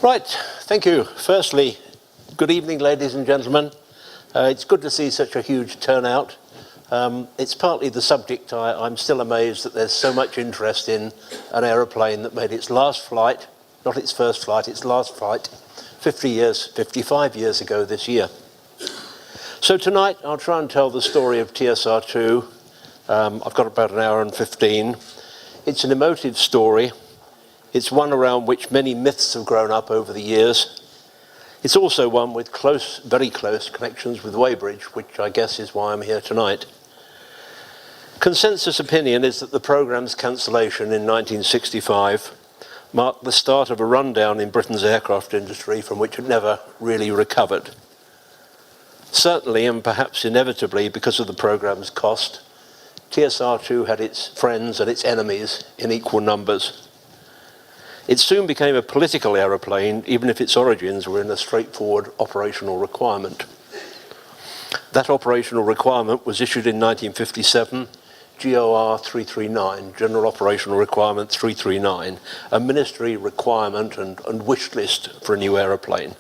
Right, thank you. Firstly, good evening, ladies and gentlemen. It's good to see such a huge turnout. It's partly the subject. I'm still amazed that there's so much interest in an aeroplane that made its last flight, not its first flight, its last flight, 55 years ago this year. So tonight I'll try and tell the story of TSR2. I've got about an hour and 15. It's an emotive story. It's one around which many myths have grown up over the years. It's also one with close, very close connections with Weybridge, which I guess is why I'm here tonight. Consensus opinion is that the programme's cancellation in 1965 marked the start of a rundown in Britain's aircraft industry from which it never really recovered. Certainly, and perhaps inevitably, because of the programme's cost, TSR2 had its friends and its enemies in equal numbers. It soon became a political aeroplane, even if its origins were in a straightforward operational requirement. That operational requirement was issued in 1957, GOR 339, General Operational Requirement 339, a ministry requirement and wish list for a new aeroplane.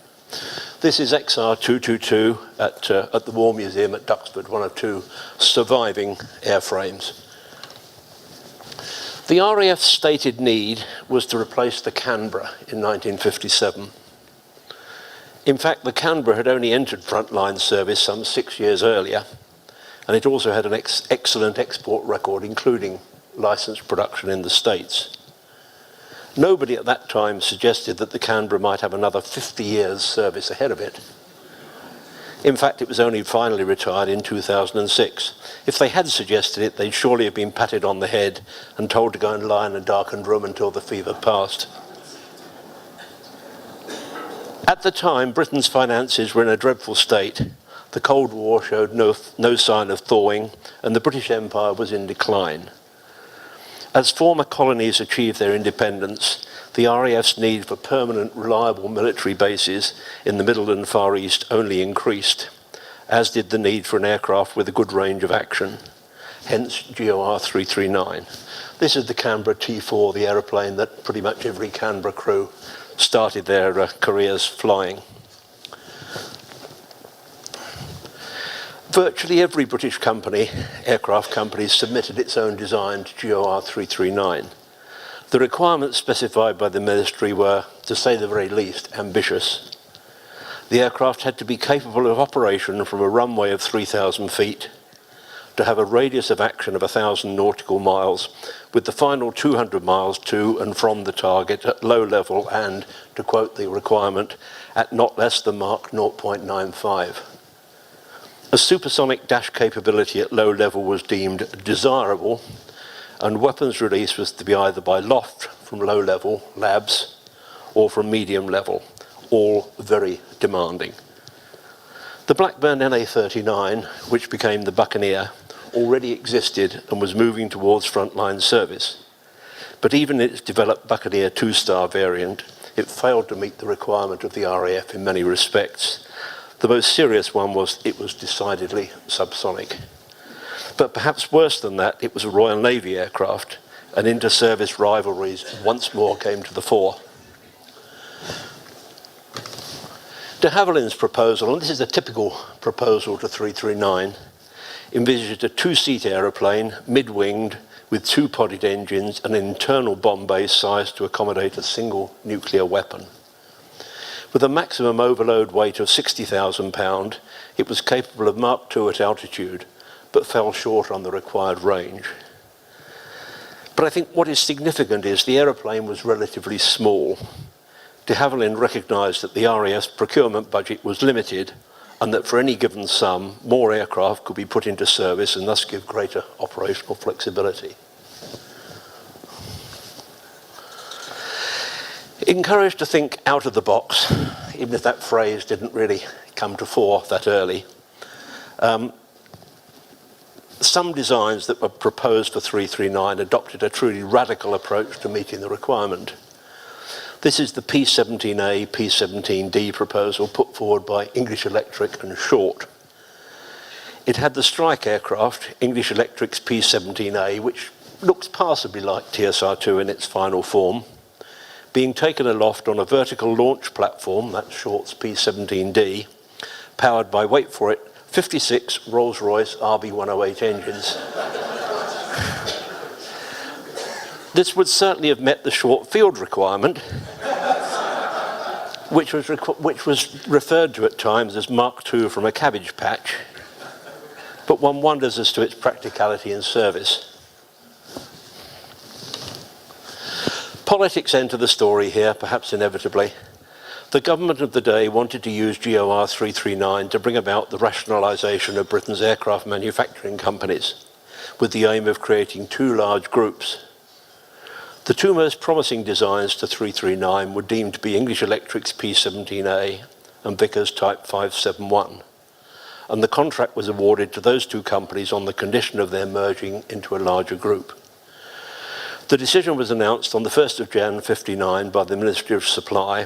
This is XR222 at the War Museum at Duxford, one of two surviving airframes. The RAF's stated need was to replace the Canberra in 1957. In fact, the Canberra had only entered frontline service some 6 years earlier, and it also had an excellent export record, including licensed production in the States. Nobody at that time suggested that the Canberra might have another 50 years service ahead of it. In fact, it was only finally retired in 2006. If they had suggested it, they'd surely have been patted on the head and told to go and lie in a darkened room until the fever passed. At the time, Britain's finances were in a dreadful state. The Cold War showed no sign of thawing, and the British Empire was in decline. As former colonies achieved their independence, the RAF's need for permanent, reliable military bases in the Middle and Far East only increased, as did the need for an aircraft with a good range of action, hence GOR 339. This is the Canberra T4, the aeroplane that pretty much every Canberra crew started their careers flying. Virtually every British company, aircraft company, submitted its own design to GOR 339. The requirements specified by the ministry were, to say the very least, ambitious. The aircraft had to be capable of operation from a runway of 3,000 feet, to have a radius of action of 1,000 nautical miles, with the final 200 miles to and from the target at low level and, to quote the requirement, at not less than Mach 0.95. A supersonic dash capability at low level was deemed desirable, and weapons release was to be either by loft from low level labs or from medium level, all very demanding. The Blackburn NA-39, which became the Buccaneer, already existed and was moving towards frontline service. But even in its developed Buccaneer 2-star variant, it failed to meet the requirement of the RAF in many respects. The most serious one was it was decidedly subsonic. But perhaps worse than that, it was a Royal Navy aircraft, and inter-service rivalries once more came to the fore. De Havilland's proposal, and this is a typical proposal to 339, envisaged a 2-seat aeroplane, mid-winged, with 2-podied engines and an internal bomb base sized to accommodate a single nuclear weapon. With a maximum overload weight of 60,000 pounds, it was capable of Mach 2 at altitude, but fell short on the required range. But I think what is significant is the aeroplane was relatively small. De Havilland recognised that the RAF's procurement budget was limited and that for any given sum, more aircraft could be put into service and thus give greater operational flexibility. Encouraged to think out of the box, even if that phrase didn't really come to fore that early, some designs that were proposed for 339 adopted a truly radical approach to meeting the requirement. This is the P17A, P17D proposal put forward by English Electric and Short. It had the strike aircraft, English Electric's P17A, which looks passably like TSR2 in its final form, being taken aloft on a vertical launch platform, that's Short's P-17D, powered by, wait for it, 56 Rolls-Royce RB108 engines. This would certainly have met the short field requirement, which was referred to at times as Mark II from a cabbage patch, but one wonders as to its practicality in service. Politics enter the story here, perhaps inevitably. The government of the day wanted to use GOR 339 to bring about the rationalisation of Britain's aircraft manufacturing companies, with the aim of creating two large groups. The two most promising designs to 339 were deemed to be English Electric's P-17A and Vickers Type 571, and the contract was awarded to those two companies on the condition of their merging into a larger group. The decision was announced on the 1st of January 1959 by the Ministry of Supply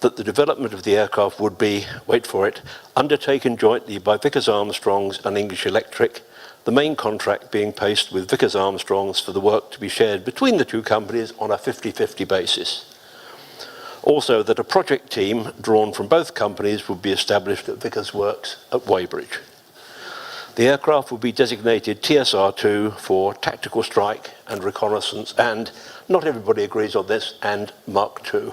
that the development of the aircraft would be, wait for it, undertaken jointly by Vickers Armstrongs and English Electric, the main contract being paced with Vickers Armstrongs for the work to be shared between the two companies on a 50-50 basis. Also, that a project team drawn from both companies would be established at Vickers Works at Weybridge. The aircraft would be designated TSR2 for tactical strike and reconnaissance, and, not everybody agrees on this, and Mark II.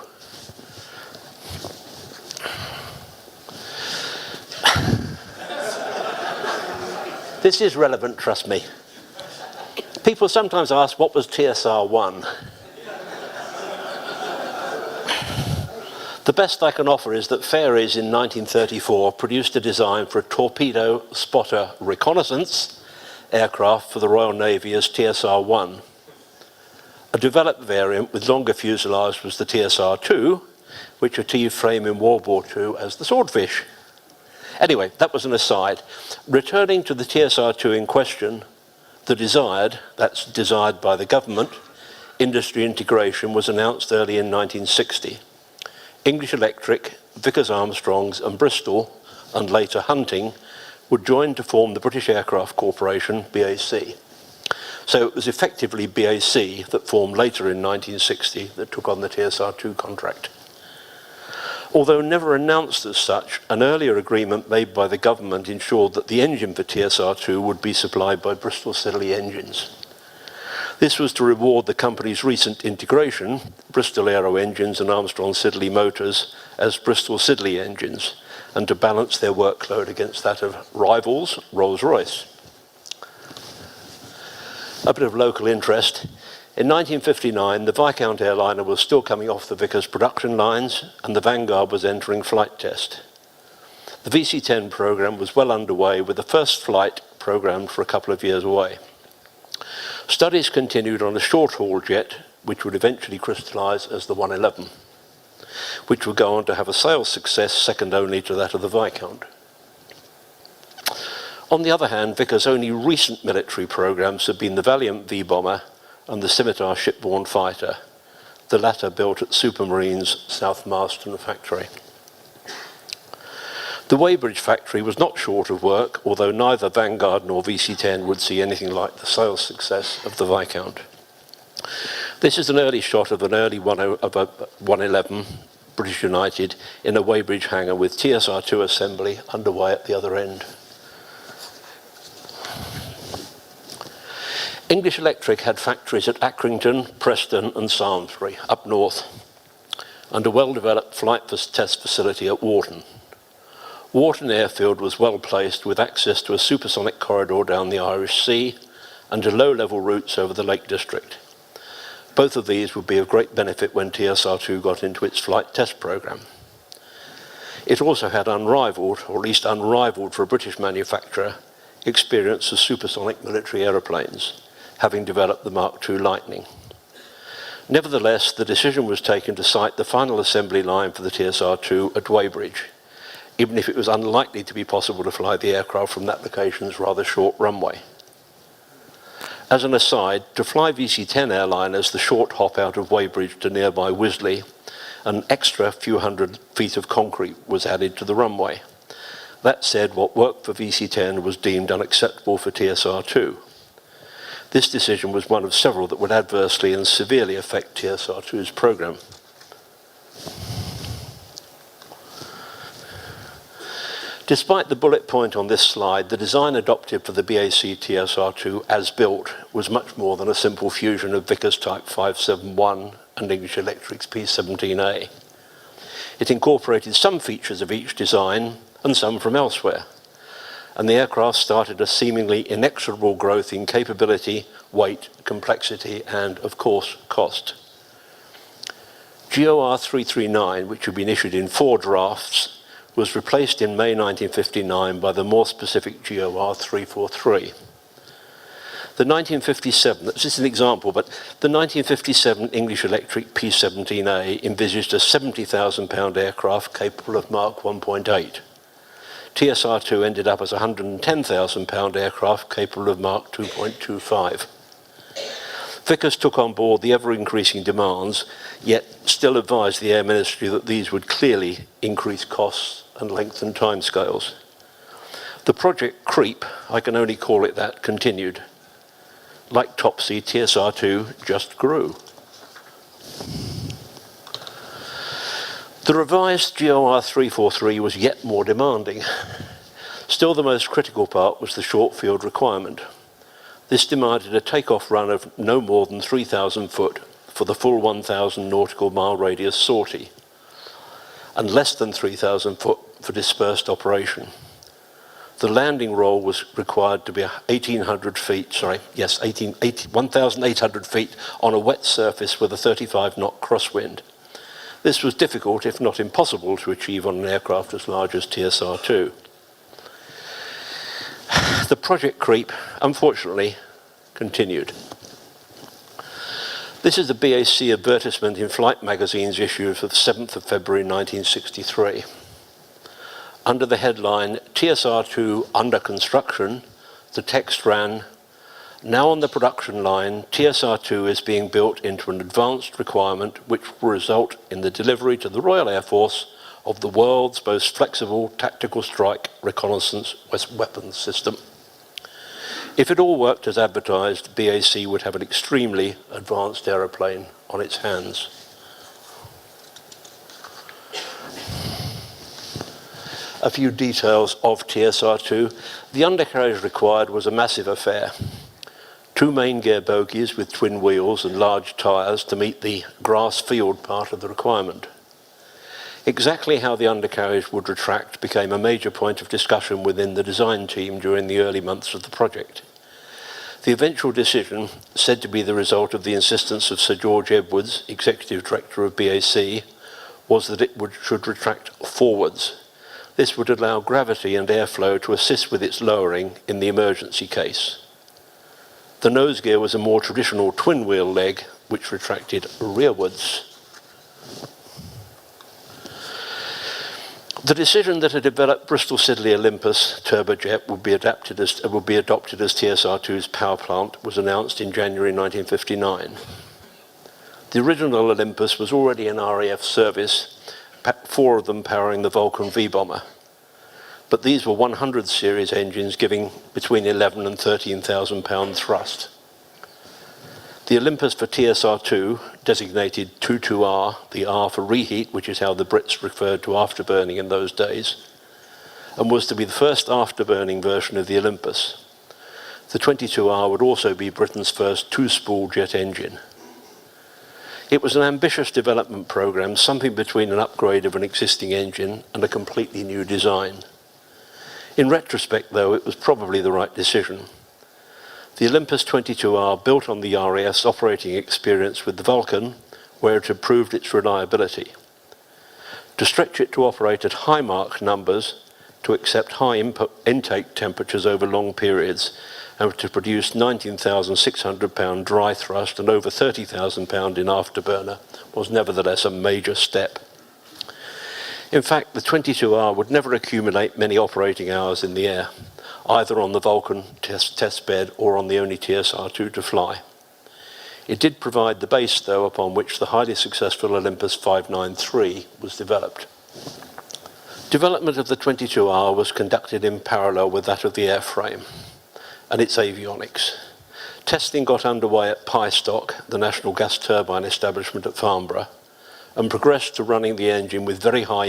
This is relevant, trust me. People sometimes ask, what was TSR1? The best I can offer is that Fairey's in 1934 produced a design for a torpedo spotter reconnaissance aircraft for the Royal Navy as TSR1. A developed variant with longer fuselage was the TSR2, which achieved fame in World War II as the Swordfish. Anyway, that was an aside. Returning to the TSR2 in question, the desired, that's desired by the government, industry integration was announced early in 1960. English Electric, Vickers Armstrongs and Bristol, and later Hunting, would join to form the British Aircraft Corporation, BAC. So it was effectively BAC that formed later in 1960 that took on the TSR2 contract. Although never announced as such, an earlier agreement made by the government ensured that the engine for TSR2 would be supplied by Bristol Siddeley Engines. This was to reward the company's recent integration, Bristol Aero Engines and Armstrong Siddeley Motors, as Bristol Siddeley Engines, and to balance their workload against that of rivals, Rolls-Royce. A bit of local interest. In 1959, the Viscount airliner was still coming off the Vickers production lines, and the Vanguard was entering flight test. The VC-10 program was well underway, with the first flight programmed for a couple of years away. Studies continued on a short-haul jet, which would eventually crystallise as the 111, which would go on to have a sales success second only to that of the Viscount. On the other hand, Vickers' only recent military programs have been the Valiant V-bomber and the Scimitar shipborne fighter, the latter built at Supermarine's South Marston factory. The Weybridge factory was not short of work, although neither Vanguard nor VC-10 would see anything like the sales success of the Viscount. This is an early shot of a 111, British United, in a Weybridge hangar with TSR2 assembly underway at the other end. English Electric had factories at Accrington, Preston and Samlesbury, up north, and a well-developed flight test facility at Warton. Warton Airfield was well placed with access to a supersonic corridor down the Irish Sea and to low-level routes over the Lake District. Both of these would be of great benefit when TSR2 got into its flight test programme. It also had unrivaled, or at least unrivaled for a British manufacturer, experience of supersonic military aeroplanes, having developed the Mark II Lightning. Nevertheless, the decision was taken to site the final assembly line for the TSR2 at Weybridge, even if it was unlikely to be possible to fly the aircraft from that location's rather short runway. As an aside, to fly VC-10 airliners, the short hop out of Weybridge to nearby Wisley, an extra few hundred feet of concrete was added to the runway. That said, what worked for VC-10 was deemed unacceptable for TSR2. This decision was one of several that would adversely and severely affect TSR2's programme. Despite the bullet point on this slide, the design adopted for the BAC TSR2 as built was much more than a simple fusion of Vickers Type 571 and English Electric's P17A. It incorporated some features of each design and some from elsewhere, and the aircraft started a seemingly inexorable growth in capability, weight, complexity, and, of course, cost. GOR 339, which had been issued in 4 drafts, was replaced in May 1959 by the more specific GOR 343. The 1957, this is an example, but the 1957 English Electric P17A envisaged a £70,000 aircraft capable of Mach 1.8. TSR2 ended up as a £110,000 aircraft capable of Mach 2.25. Vickers took on board the ever-increasing demands, yet still advised the Air Ministry that these would clearly increase costs and lengthen timescales. The project creep, I can only call it that, continued. Like Topsy, TSR2 just grew. The revised GOR 343 was yet more demanding. Still, the most critical part was the short field requirement. This demanded a takeoff run of no more than 3,000 foot for the full 1,000 nautical mile radius sortie, and less than 3,000 foot for dispersed operation. The landing roll was required to be 1,800 feet, 1,800 feet on a wet surface with a 35-knot crosswind. This was difficult, if not impossible, to achieve on an aircraft as large as TSR2. The project creep, unfortunately, continued. This is the BAC advertisement in Flight Magazine's issue of the 7th of February 1963. Under the headline, TSR2 under construction, the text ran, "Now on the production line, TSR2 is being built into an advanced requirement which will result in the delivery to the Royal Air Force of the world's most flexible tactical strike reconnaissance weapons system." If it all worked as advertised, BAC would have an extremely advanced aeroplane on its hands. A few details of TSR2. The undercarriage required was a massive affair. 2 main gear bogies with twin wheels and large tyres to meet the grass field part of the requirement. Exactly how the undercarriage would retract became a major point of discussion within the design team during the early months of the project. The eventual decision, said to be the result of the insistence of Sir George Edwards, Executive Director of BAC, was that it should retract forwards. This would allow gravity and airflow to assist with its lowering in the emergency case. The nose gear was a more traditional twin wheel leg, which retracted rearwards. The decision that a developed Bristol Siddeley Olympus turbojet would be adopted as TSR2's power plant was announced in January 1959. The original Olympus was already in RAF service, 4 of them powering the Vulcan V-bomber. But these were 100 series engines giving between 11 and 13,000 pound thrust. The Olympus for TSR2, designated 22R, the R for reheat, which is how the Brits referred to afterburning in those days, and was to be the first afterburning version of the Olympus. The 22R would also be Britain's first 2-spool jet engine. It was an ambitious development program, something between an upgrade of an existing engine and a completely new design. In retrospect, though, it was probably the right decision. The Olympus 22R built on the RAF's operating experience with the Vulcan, where it had proved its reliability. To stretch it to operate at high Mach numbers, to accept high intake temperatures over long periods, and to produce 19,600 pound dry thrust and over 30,000 pound in afterburner was nevertheless a major step. In fact, the 22R would never accumulate many operating hours in the air, either on the Vulcan test bed or on the only TSR2 to fly. It did provide the base, though, upon which the highly successful Olympus 593 was developed. Development of the 22R was conducted in parallel with that of the airframe and its avionics. Testing got underway at Pystock, the National Gas Turbine establishment at Farnborough, and progressed to running the engine with very high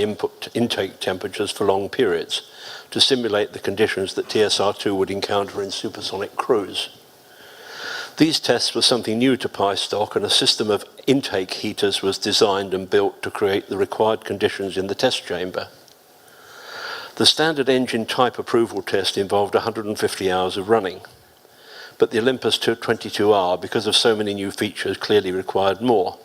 intake temperatures for long periods to simulate the conditions that TSR2 would encounter in supersonic cruise. These tests were something new to Pystock, and a system of intake heaters was designed and built to create the required conditions in the test chamber. The standard engine type approval test involved 150 hours of running, but the Olympus 22R, because of so many new features, clearly required more.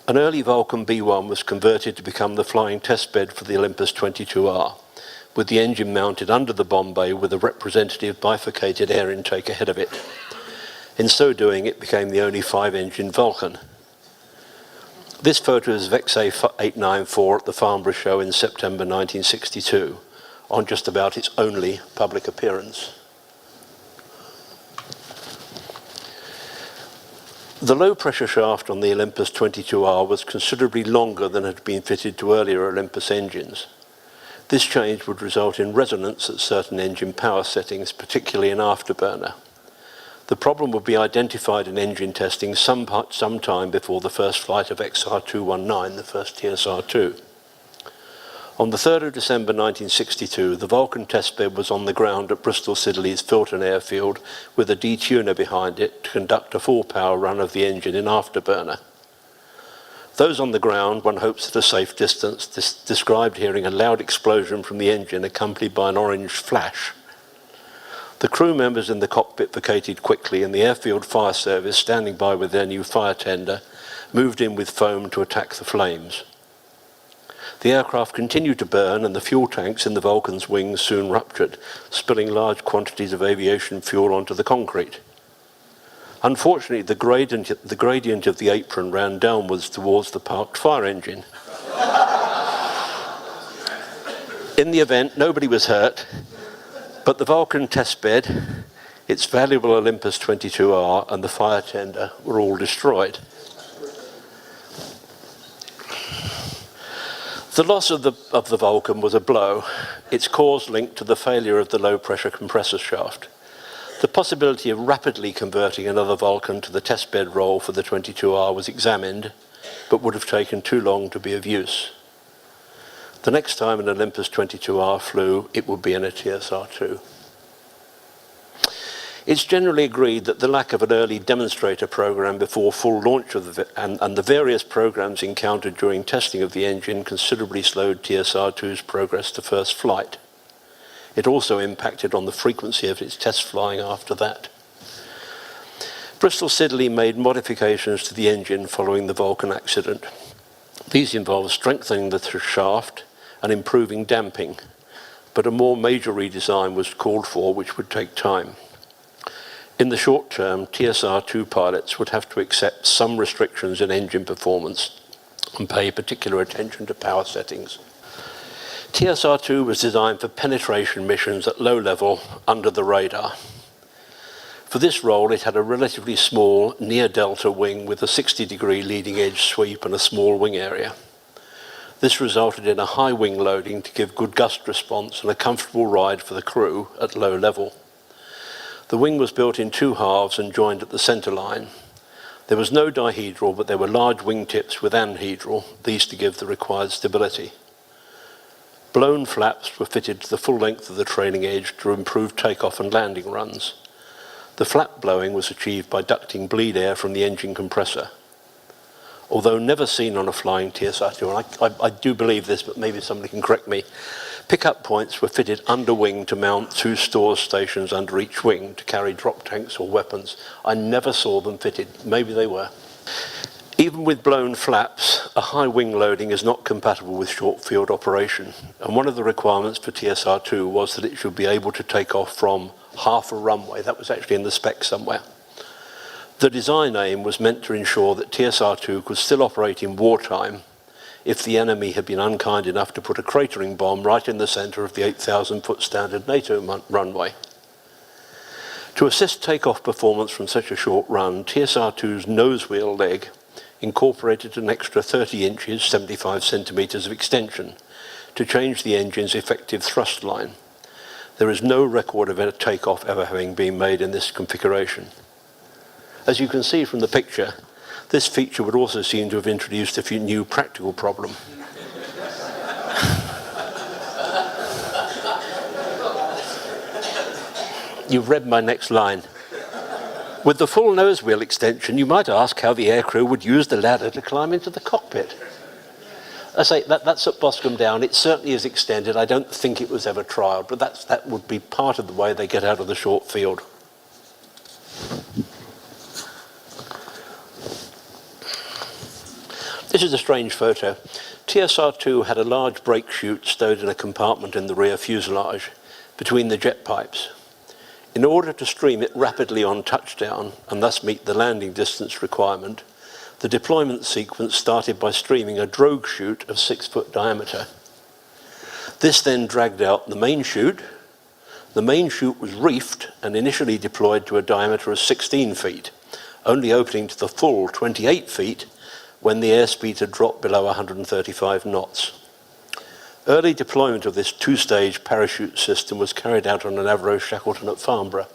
An early Vulcan B1 was converted to become the flying testbed for the Olympus 22R, with the engine mounted under the bomb bay with a representative bifurcated air intake ahead of it. In so doing, it became the only 5-engine Vulcan. This photo is of XA894 at the Farnborough Show in September 1962, on just about its only public appearance. The low-pressure shaft on the Olympus 22R was considerably longer than had been fitted to earlier Olympus engines. This change would result in resonance at certain engine power settings, particularly in afterburner. The problem would be identified in engine testing some time before the first flight of XR219, the first TSR2. On the 3rd of December 1962, the Vulcan testbed was on the ground at Bristol Siddeley's Filton Airfield with a detuner behind it to conduct a full power run of the engine in afterburner. Those on the ground, one hopes at a safe distance, described hearing a loud explosion from the engine accompanied by an orange flash. The crew members in the cockpit vacated quickly, and the airfield fire service, standing by with their new fire tender, moved in with foam to attack the flames. The aircraft continued to burn, and the fuel tanks in the Vulcan's wings soon ruptured, spilling large quantities of aviation fuel onto the concrete. Unfortunately, the gradient of the apron ran downwards towards the parked fire engine. In the event, nobody was hurt, but the Vulcan testbed, its valuable Olympus 22R, and the fire tender were all destroyed. The loss of the Vulcan was a blow, its cause linked to the failure of the low-pressure compressor shaft. The possibility of rapidly converting another Vulcan to the testbed role for the 22R was examined, but would have taken too long to be of use. The next time an Olympus 22R flew, it would be in a TSR2. It's generally agreed that the lack of an early demonstrator program before full launch of and the various programs encountered during testing of the engine considerably slowed TSR2's progress to first flight. It also impacted on the frequency of its test flying after that. Bristol Siddeley made modifications to the engine following the Vulcan accident. These involved strengthening the shaft and improving damping, but a more major redesign was called for, which would take time. In the short term, TSR2 pilots would have to accept some restrictions in engine performance and pay particular attention to power settings. TSR2 was designed for penetration missions at low level under the radar. For this role, it had a relatively small near-delta wing with a 60-degree leading edge sweep and a small wing area. This resulted in a high wing loading to give good gust response and a comfortable ride for the crew at low level. The wing was built in 2 halves and joined at the center line. There was no dihedral, but there were large wingtips with anhedral, these to give the required stability. Blown flaps were fitted to the full length of the trailing edge to improve takeoff and landing runs. The flap blowing was achieved by ducting bleed air from the engine compressor. Although never seen on a flying TSR2, and I do believe this, but maybe somebody can correct me, pickup points were fitted under wing to mount 2 stores stations under each wing to carry drop tanks or weapons. I never saw them fitted. Maybe they were. Even with blown flaps, a high wing loading is not compatible with short field operation, and one of the requirements for TSR2 was that it should be able to take off from half a runway. That was actually in the spec somewhere. The design aim was meant to ensure that TSR2 could still operate in wartime if the enemy had been unkind enough to put a cratering bomb right in the center of the 8,000-foot standard NATO runway. To assist takeoff performance from such a short run, TSR2's nose wheel leg incorporated an extra 30 inches, 75 centimeters of extension to change the engine's effective thrust line. There is no record of a takeoff ever having been made in this configuration. As you can see from the picture, This feature would also seem to have introduced a few new practical problems. You've read my next line. With the full nose wheel extension, you might ask how the aircrew would use the ladder to climb into the cockpit. I say that's at Boscombe Down. It certainly is extended. I don't think it was ever trialled, but that would be part of the way they get out of the short field. This is a strange photo. TSR2 had a large brake chute stowed in a compartment in the rear fuselage between the jet pipes. In order to stream it rapidly on touchdown and thus meet the landing distance requirement, the deployment sequence started by streaming a drogue chute of 6-foot diameter. This then dragged out the main chute. The main chute was reefed and initially deployed to a diameter of 16 feet, only opening to the full 28 feet when the airspeed had dropped below 135 knots. Early deployment of this two-stage parachute system was carried out on an Avro Shackleton at Farnborough.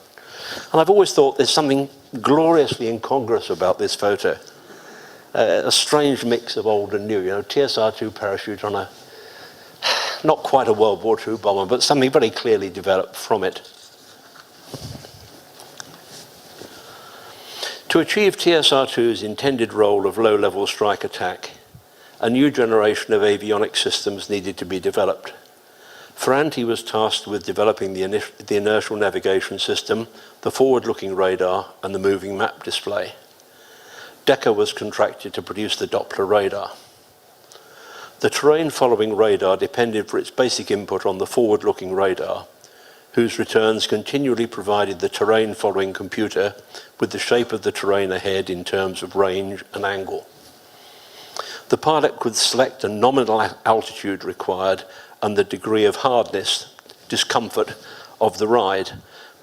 And I've always thought there's something gloriously incongruous about this photo. A strange mix of old and new, TSR2 parachute on a, not quite a World War II bomber, but something very clearly developed from it. To achieve TSR2's intended role of low-level strike attack, a new generation of avionics systems needed to be developed. Ferranti was tasked with developing the inertial navigation system, the forward-looking radar, and the moving map display. Decker was contracted to produce the Doppler radar. The terrain-following radar depended for its basic input on the forward-looking radar, whose returns continually provided the terrain-following computer with the shape of the terrain ahead in terms of range and angle. The pilot could select a nominal altitude required and the degree of hardness, discomfort of the ride,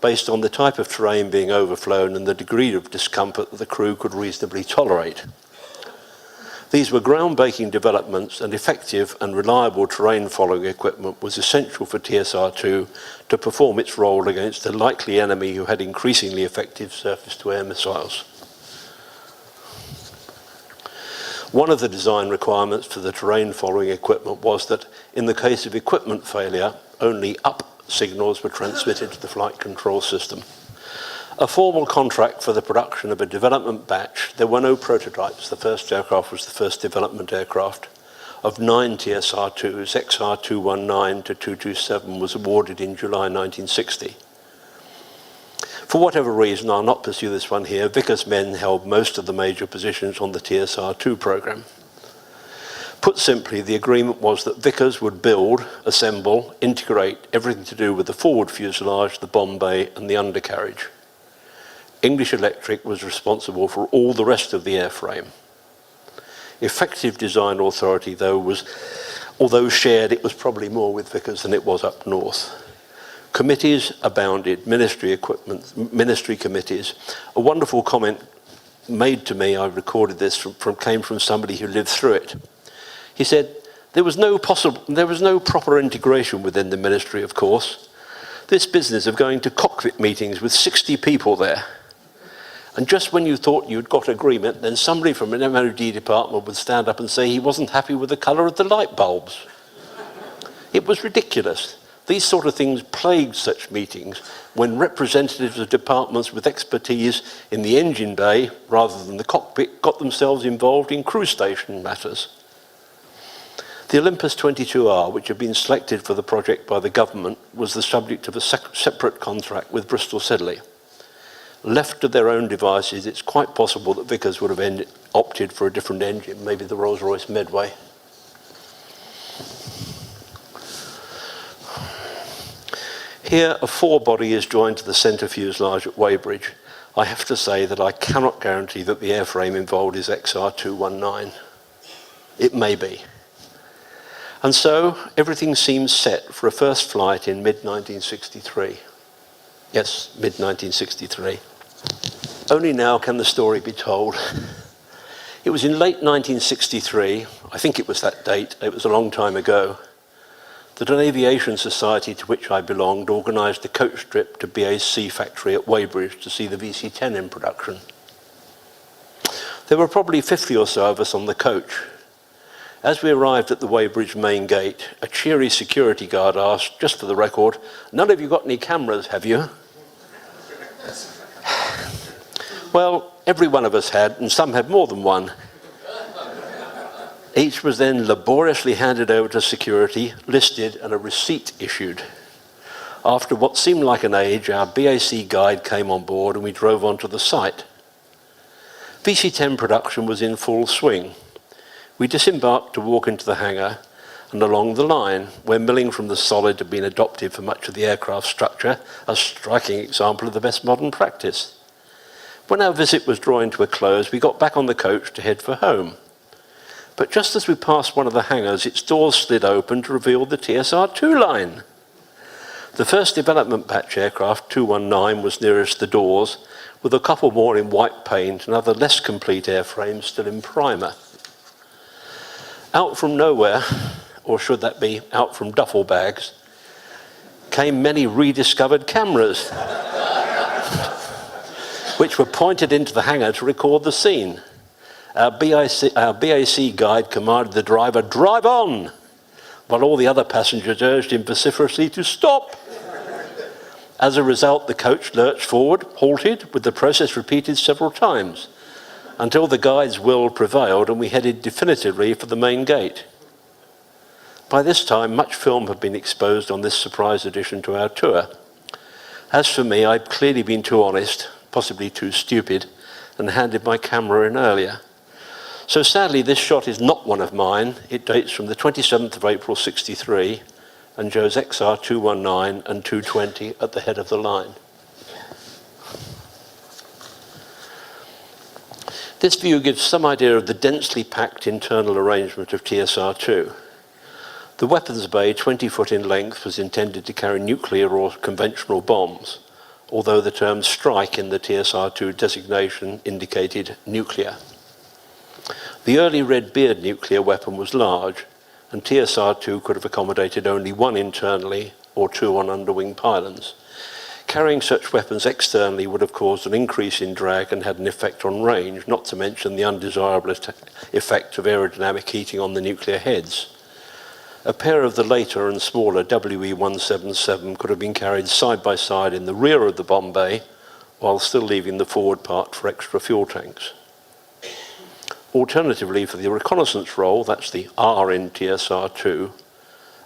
based on the type of terrain being overflown and the degree of discomfort that the crew could reasonably tolerate. These were groundbreaking developments, and effective and reliable terrain-following equipment was essential for TSR2 to perform its role against a likely enemy who had increasingly effective surface-to-air missiles. One of the design requirements for the terrain-following equipment was that, in the case of equipment failure, only up signals were transmitted to the flight control system. A formal contract for the production of a development batch. There were no prototypes. The first aircraft was the first development aircraft. Of 9 TSR2s, XR219 to 227 was awarded in July 1960. For whatever reason, I'll not pursue this one here, Vickers men held most of the major positions on the TSR2 program. Put simply, the agreement was that Vickers would build, assemble, integrate everything to do with the forward fuselage, the bomb bay, and the undercarriage. English Electric was responsible for all the rest of the airframe. Effective design authority, though, although shared, it was probably more with Vickers than it was up north. Committees abounded, ministry committees. A wonderful comment made to me, I recorded this, came from somebody who lived through it. He said, there was no proper integration within the ministry, of course. This business of going to cockpit meetings with 60 people there. And just when you thought you'd got agreement, then somebody from an MOD department would stand up and say he wasn't happy with the colour of the light bulbs. It was ridiculous. These sort of things plagued such meetings when representatives of departments with expertise in the engine bay, rather than the cockpit, got themselves involved in crew station matters. The Olympus 22R, which had been selected for the project by the government, was the subject of a separate contract with Bristol Sedley. Left to their own devices, it's quite possible that Vickers would have opted for a different engine, maybe the Rolls-Royce Medway. Here, a four-body is joined to the centre fuselage at Weybridge. I have to say that I cannot guarantee that the airframe involved is XR219. It may be. And so, everything seems set for a first flight in mid-1963. Yes, mid-1963. Only now can the story be told. It was in late 1963, I think it was that date, it was a long time ago, that an aviation society to which I belonged organised a coach trip to BA's C factory at Weybridge to see the VC-10 in production. There were probably 50 or so of us on the coach. As we arrived at the Weybridge main gate, a cheery security guard asked, just for the record, "None of you got any cameras, have you?" Well, every one of us had, and some had more than one. Each was then laboriously handed over to security, listed, and a receipt issued. After what seemed like an age, our BAC guide came on board and we drove onto the site. VC-10 production was in full swing. We disembarked to walk into the hangar and along the line, where milling from the solid had been adopted for much of the aircraft structure, a striking example of the best modern practice. When our visit was drawing to a close, we got back on the coach to head for home. But just as we passed one of the hangars, its doors slid open to reveal the TSR2 line. The first development batch aircraft, 219, was nearest the doors, with a couple more in white paint and other less complete airframes still in primer. Out from nowhere, or should that be out from duffel bags, came many rediscovered cameras, which were pointed into the hangar to record the scene. Our BAC guide commanded the driver, "Drive on!" while all the other passengers urged him vociferously to stop. As a result, the coach lurched forward, halted, with the process repeated several times, until the guide's will prevailed and we headed definitively for the main gate. By this time, much film had been exposed on this surprise addition to our tour. As for me, I'd clearly been too honest, possibly too stupid, and handed my camera in earlier. So sadly, this shot is not one of mine. It dates from the 27th of April 63 and shows XR 219 and 220 at the head of the line. This view gives some idea of the densely packed internal arrangement of TSR2. The weapons bay, 20 foot in length, was intended to carry nuclear or conventional bombs, although the term strike in the TSR2 designation indicated nuclear. The early Red Beard nuclear weapon was large, and TSR2 could have accommodated only one internally or two on underwing pylons. Carrying such weapons externally would have caused an increase in drag and had an effect on range, not to mention the undesirable effect of aerodynamic heating on the nuclear heads. A pair of the later and smaller WE-177 could have been carried side by side in the rear of the bomb bay, while still leaving the forward part for extra fuel tanks. Alternatively, for the reconnaissance role, that's the R in TSR2,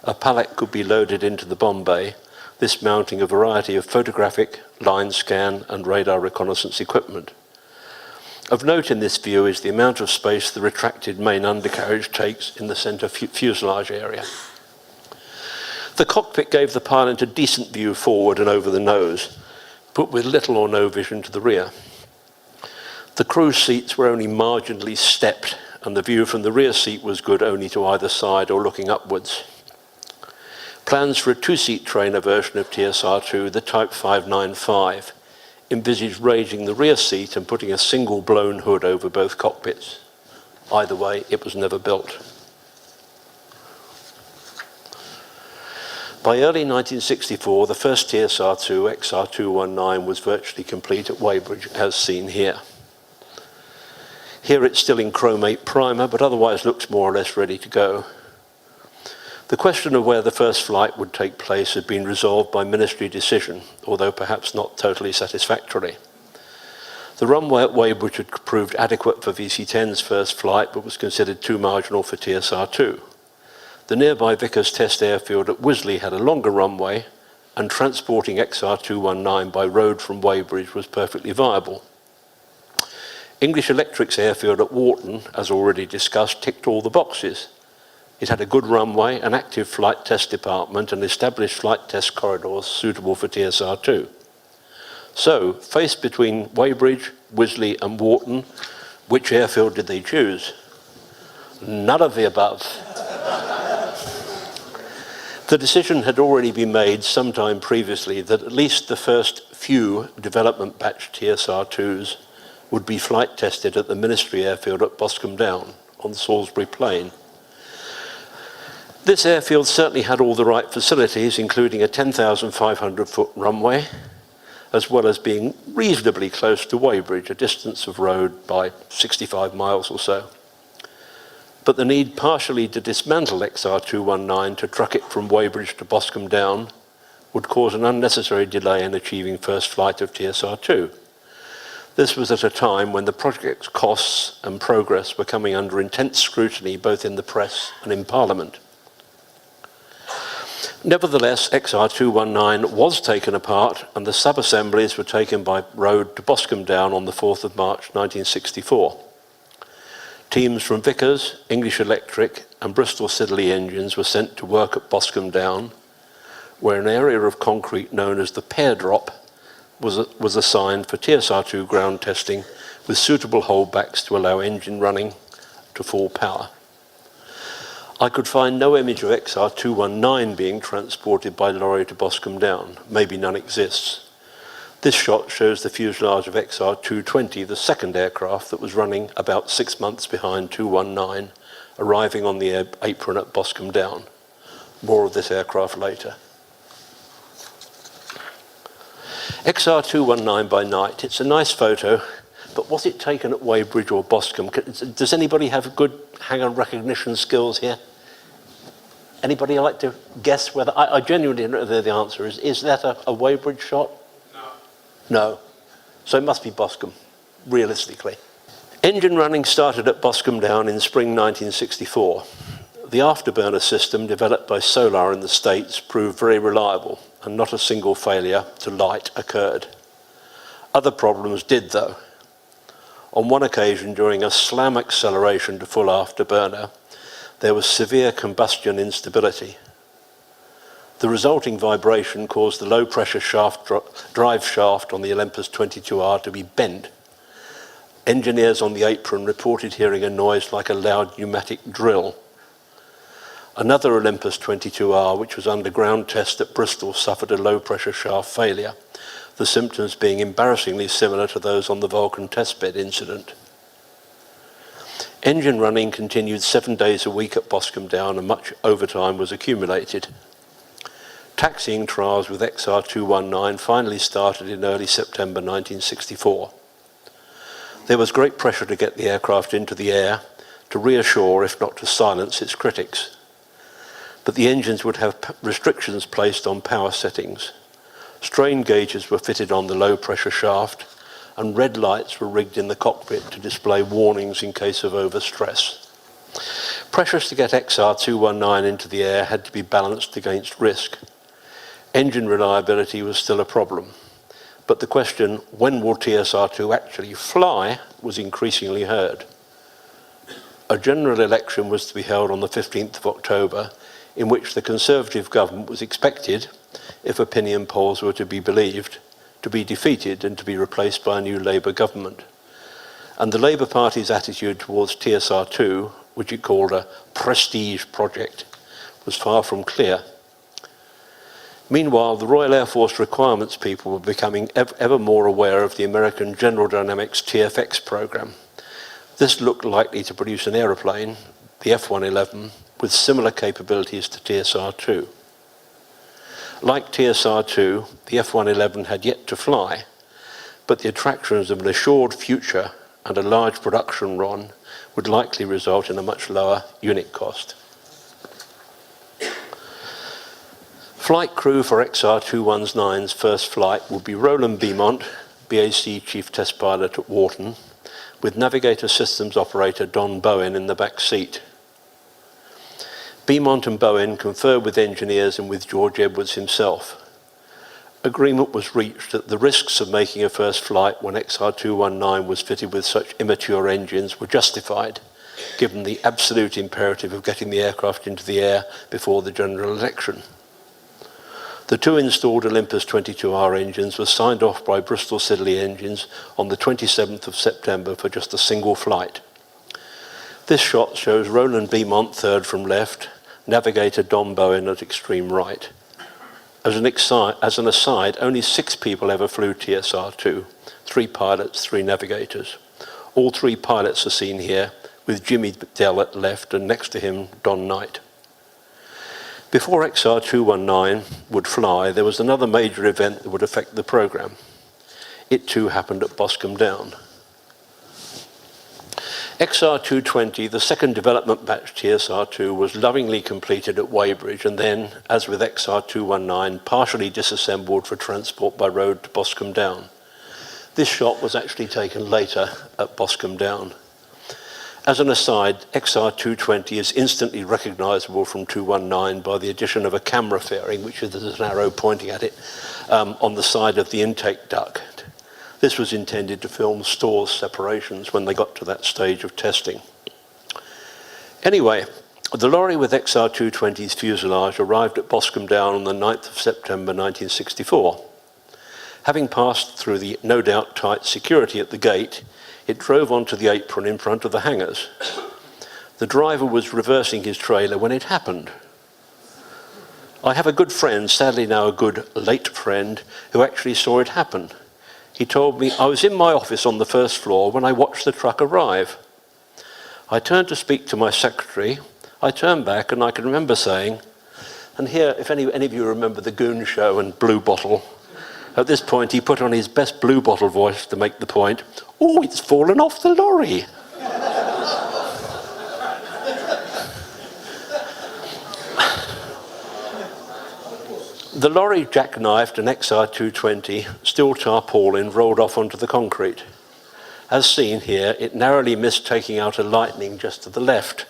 a pallet could be loaded into the bomb bay, this mounting a variety of photographic, line scan, and radar reconnaissance equipment. Of note in this view is the amount of space the retracted main undercarriage takes in the centre fuselage area. The cockpit gave the pilot a decent view forward and over the nose, but with little or no vision to the rear. The crew seats were only marginally stepped, and the view from the rear seat was good only to either side or looking upwards. Plans for a two-seat trainer version of TSR2, the Type 595, envisaged raising the rear seat and putting a single blown hood over both cockpits. Either way, it was never built. By early 1964, the first TSR2 XR219 was virtually complete at Weybridge, as seen here. Here it's still in chromate primer, but otherwise looks more or less ready to go. The question of where the first flight would take place had been resolved by ministry decision, although perhaps not totally satisfactorily. The runway at Weybridge had proved adequate for VC-10's first flight, but was considered too marginal for TSR2. The nearby Vickers Test Airfield at Wisley had a longer runway, and transporting XR219 by road from Weybridge was perfectly viable. English Electric's airfield at Wharton, as already discussed, ticked all the boxes. It had a good runway, an active flight test department, and established flight test corridors suitable for TSR2. So, faced between Weybridge, Wisley, and Wharton, which airfield did they choose? None of the above. The decision had already been made sometime previously that at least the first few development batch TSR2s would be flight tested at the Ministry Airfield at Boscombe Down on Salisbury Plain. This airfield certainly had all the right facilities, including a 10,500 foot runway, as well as being reasonably close to Weybridge, a distance of road by 65 miles or so. But the need partially to dismantle XR219 to truck it from Weybridge to Boscombe Down would cause an unnecessary delay in achieving first flight of TSR2. This was at a time when the project's costs and progress were coming under intense scrutiny both in the press and in Parliament. Nevertheless, XR219 was taken apart and the sub-assemblies were taken by road to Boscombe Down on the 4th of March 1964. Teams from Vickers, English Electric and Bristol Siddeley engines were sent to work at Boscombe Down, where an area of concrete known as the pear drop was assigned for TSR2 ground testing with suitable holdbacks to allow engine running to full power. I could find no image of XR219 being transported by lorry to Boscombe Down. Maybe none exists. This shot shows the fuselage of XR220, the second aircraft that was running about 6 months behind 219, arriving on the apron at Boscombe Down. More of this aircraft later. XR219 by night, it's a nice photo, but was it taken at Weybridge or Boscombe? Does anybody have good hangar recognition skills here? Anybody like to guess whether, I genuinely don't know the answer is that a Weybridge shot? No. No. So it must be Boscombe, realistically. Engine running started at Boscombe Down in spring 1964. The afterburner system developed by Solar in the States proved very reliable, and not a single failure to light occurred. Other problems did, though. On one occasion, during a slam acceleration to full afterburner, there was severe combustion instability. The resulting vibration caused the low-pressure drive shaft on the Olympus 22R to be bent. Engineers on the apron reported hearing a noise like a loud pneumatic drill. Another Olympus 22R, which was under ground test at Bristol, suffered a low-pressure shaft failure, the symptoms being embarrassingly similar to those on the Vulcan testbed incident. Engine running continued 7 days a week at Boscombe Down and much overtime was accumulated. Taxiing trials with XR219 finally started in early September 1964. There was great pressure to get the aircraft into the air, to reassure, if not to silence, its critics. But the engines would have restrictions placed on power settings. Strain gauges were fitted on the low-pressure shaft, and red lights were rigged in the cockpit to display warnings in case of overstress. Pressures to get XR219 into the air had to be balanced against risk. Engine reliability was still a problem, but the question, when will TSR2 actually fly, was increasingly heard. A general election was to be held on the 15th of October, in which the Conservative government was expected, if opinion polls were to be believed, to be defeated and to be replaced by a new Labour government. And the Labour Party's attitude towards TSR2, which it called a prestige project, was far from clear. Meanwhile, the Royal Air Force requirements people were becoming ever more aware of the American General Dynamics TFX program. This looked likely to produce an aeroplane, the F-111, with similar capabilities to TSR2. Like TSR2, the F-111 had yet to fly, but the attractions of an assured future and a large production run would likely result in a much lower unit cost. Flight crew for XR219's first flight would be Roland Beaumont, BAC Chief Test Pilot at Wharton, with Navigator Systems Operator Don Bowen in the back seat. Beaumont and Bowen conferred with engineers and with George Edwards himself. Agreement was reached that the risks of making a first flight when XR219 was fitted with such immature engines were justified, given the absolute imperative of getting the aircraft into the air before the general election. The two installed Olympus 22R engines were signed off by Bristol Siddeley Engines on the 27th of September for just a single flight. This shot shows Roland Beaumont third from left, Navigator Don Bowen at extreme right. As an aside, only 6 people ever flew TSR2, 3 pilots, 3 navigators. All 3 pilots are seen here, with Jimmy Dell at left and next to him Don Knight. Before XR219 would fly, there was another major event that would affect the program. It too happened at Boscombe Down. XR220, the second development batch TSR2, was lovingly completed at Weybridge and then, as with XR219, partially disassembled for transport by road to Boscombe Down. This shot was actually taken later at Boscombe Down. As an aside, XR220 is instantly recognisable from 219 by the addition of a camera fairing, which is there's an arrow pointing at it, on the side of the intake duct. This was intended to film stores separations when they got to that stage of testing. Anyway, the lorry with XR220's fuselage arrived at Boscombe Down on the 9th of September 1964. Having passed through the no doubt tight security at the gate, it drove onto the apron in front of the hangars. The driver was reversing his trailer when it happened. I have a good friend, sadly now a good late friend, who actually saw it happen. He told me, "I was in my office on the first floor when I watched the truck arrive. I turned to speak to my secretary. I turned back and I can remember saying," and here, if any of you remember the Goon Show and Blue Bottle, at this point he put on his best Blue Bottle voice to make the point, "Oh, it's fallen off the lorry." The lorry jackknifed an XR220, steel tarpaulin rolled off onto the concrete. As seen here, it narrowly missed taking out a lightning just to the left.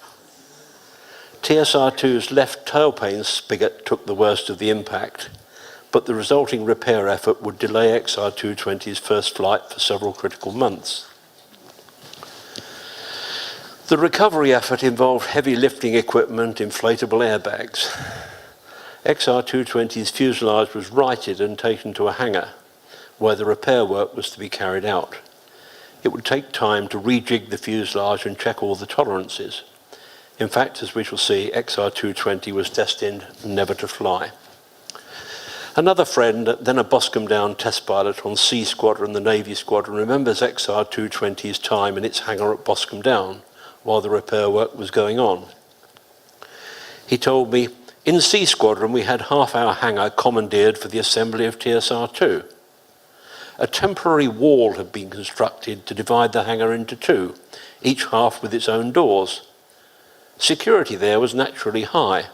TSR2's left tailplane spigot took the worst of the impact, but the resulting repair effort would delay XR220's first flight for several critical months. The recovery effort involved heavy lifting equipment, inflatable airbags. XR220's fuselage was righted and taken to a hangar, where the repair work was to be carried out. It would take time to rejig the fuselage and check all the tolerances. In fact, as we shall see, XR220 was destined never to fly. Another friend, then a Boscombe Down test pilot on C Squadron, the Navy Squadron, remembers XR220's time in its hangar at Boscombe Down while the repair work was going on. He told me, "In C Squadron we had half our hangar commandeered for the assembly of TSR2. A temporary wall had been constructed to divide the hangar into two, each half with its own doors. Security there was naturally high.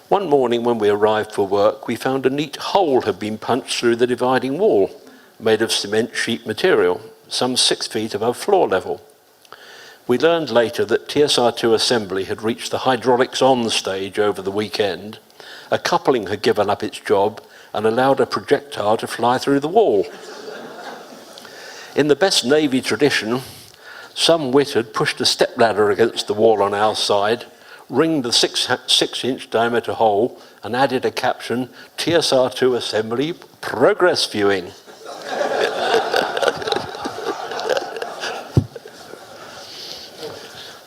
One morning when we arrived for work, we found a neat hole had been punched through the dividing wall, made of cement sheet material, some 6 feet above floor level. We learned later that TSR2 assembly had reached the hydraulics on stage over the weekend. A coupling had given up its job and allowed a projectile to fly through the wall. In the best Navy tradition, some wit had pushed a stepladder against the wall on our side, ringed the 6-inch diameter hole and added a caption, 'TSR2 assembly, progress viewing.'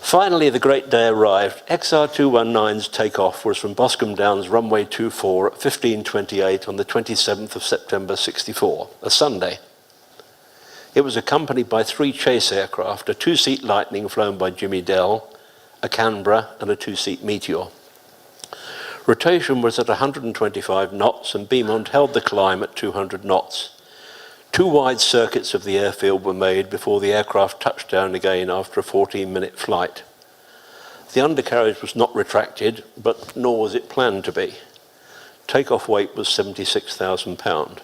Finally, the great day arrived. XR219's takeoff was from Boscombe Down's runway 24 at 15:28 on the 27th of September 64, a Sunday. It was accompanied by 3 chase aircraft, a 2-seat Lightning flown by Jimmy Dell, a Canberra and a 2-seat Meteor. Rotation was at 125 knots and Beaumont held the climb at 200 knots. 2 wide circuits of the airfield were made before the aircraft touched down again after a 14-minute flight. The undercarriage was not retracted, but nor was it planned to be. Takeoff weight was 76,000 pounds.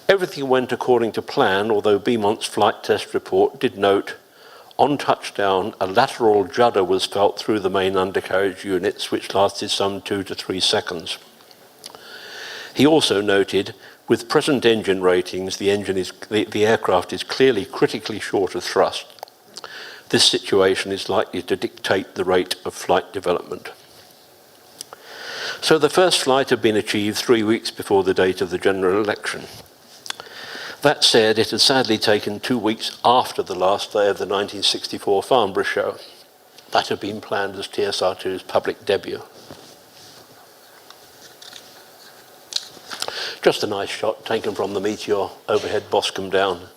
Everything went according to plan, although Beaumont's flight test report did note, on touchdown, a lateral judder was felt through the main undercarriage units, which lasted some 2 to 3 seconds. He also noted, with present engine ratings, the aircraft is clearly critically short of thrust. This situation is likely to dictate the rate of flight development. So the first flight had been achieved 3 weeks before the date of the general election. That said, it had sadly taken 2 weeks after the last day of the 1964 Farnborough show. That had been planned as TSR2's public debut. Just a nice shot taken from the Meteor overhead Boscombe Down.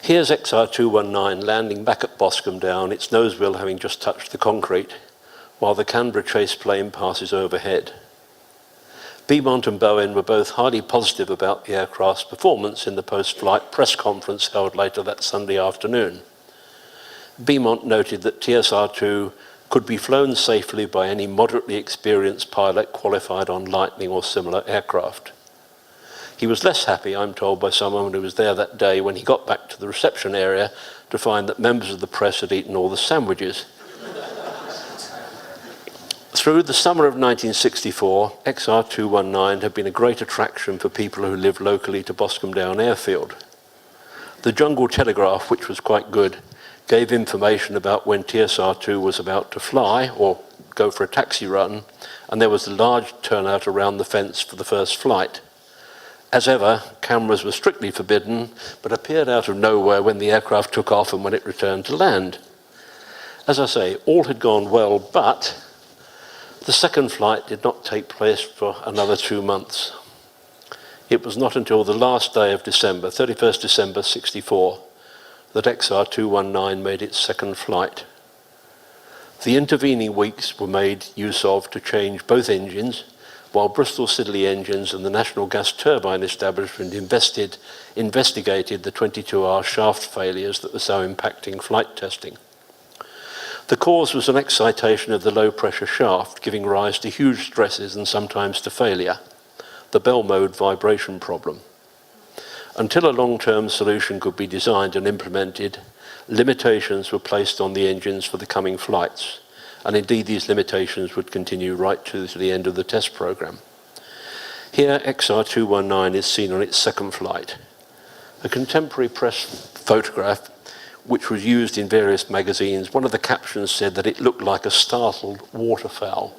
Here's XR219 landing back at Boscombe Down, its nose wheel having just touched the concrete. while the Canberra chase plane passes overhead. Beaumont and Bowen were both highly positive about the aircraft's performance in the post-flight press conference held later that Sunday afternoon. Beaumont noted that TSR2 could be flown safely by any moderately experienced pilot qualified on Lightning or similar aircraft. He was less happy, I'm told by someone who was there that day, when he got back to the reception area to find that members of the press had eaten all the sandwiches. Through the summer of 1964, XR219 had been a great attraction for people who lived locally to Boscombe Down Airfield. The Jungle Telegraph, which was quite good, gave information about when TSR2 was about to fly or go for a taxi run, and there was a large turnout around the fence for the first flight. As ever, cameras were strictly forbidden, but appeared out of nowhere when the aircraft took off and when it returned to land. As I say, all had gone well, but the second flight did not take place for another 2 months. It was not until the last day of December, 31st December 64, that XR219 made its second flight. The intervening weeks were made use of to change both engines, while Bristol Siddeley Engines and the National Gas Turbine Establishment investigated the 22-hour shaft failures that were so impacting flight testing. The cause was an excitation of the low-pressure shaft, giving rise to huge stresses and sometimes to failure, the bell mode vibration problem. Until a long-term solution could be designed and implemented, limitations were placed on the engines for the coming flights, and indeed these limitations would continue right to the end of the test program. Here, XR219 is seen on its second flight. A contemporary press photograph, which was used in various magazines, one of the captions said that it looked like a startled waterfowl.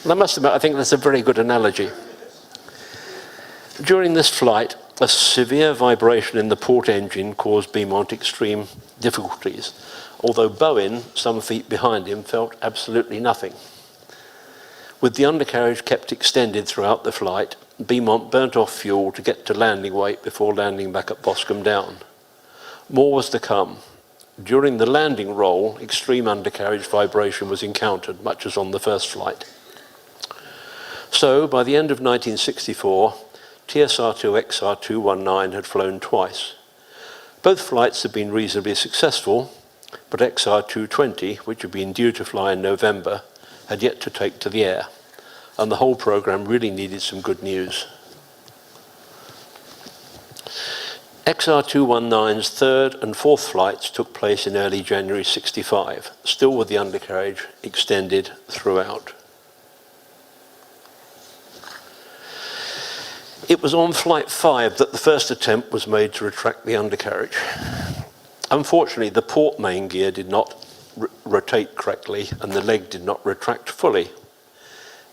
And I must admit, I think that's a very good analogy. During this flight, a severe vibration in the port engine caused Beaumont extreme difficulties, although Bowen, some feet behind him, felt absolutely nothing. With the undercarriage kept extended throughout the flight, Beaumont burnt off fuel to get to landing weight before landing back at Boscombe Down. More was to come. During the landing roll, extreme undercarriage vibration was encountered, much as on the first flight. So, by the end of 1964, TSR2 XR219 had flown twice. Both flights had been reasonably successful, but XR220, which had been due to fly in November, had yet to take to the air, and the whole program really needed some good news. XR219's third and fourth flights took place in early January 65, still with the undercarriage extended throughout. It was on Flight 5 that the first attempt was made to retract the undercarriage. Unfortunately, the port main gear did not rotate correctly and the leg did not retract fully.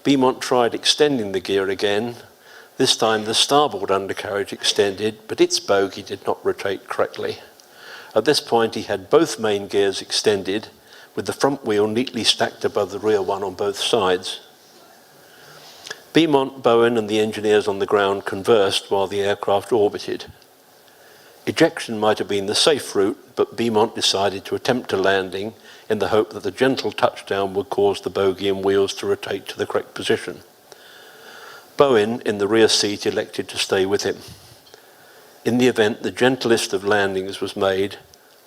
Beaumont tried extending the gear again. This time the starboard undercarriage extended, but its bogie did not rotate correctly. At this point he had both main gears extended, with the front wheel neatly stacked above the rear one on both sides. Beaumont, Bowen and the engineers on the ground conversed while the aircraft orbited. Ejection might have been the safe route, but Beaumont decided to attempt a landing in the hope that the gentle touchdown would cause the bogie and wheels to rotate to the correct position. Bowen, in the rear seat, elected to stay with him. In the event, the gentlest of landings was made,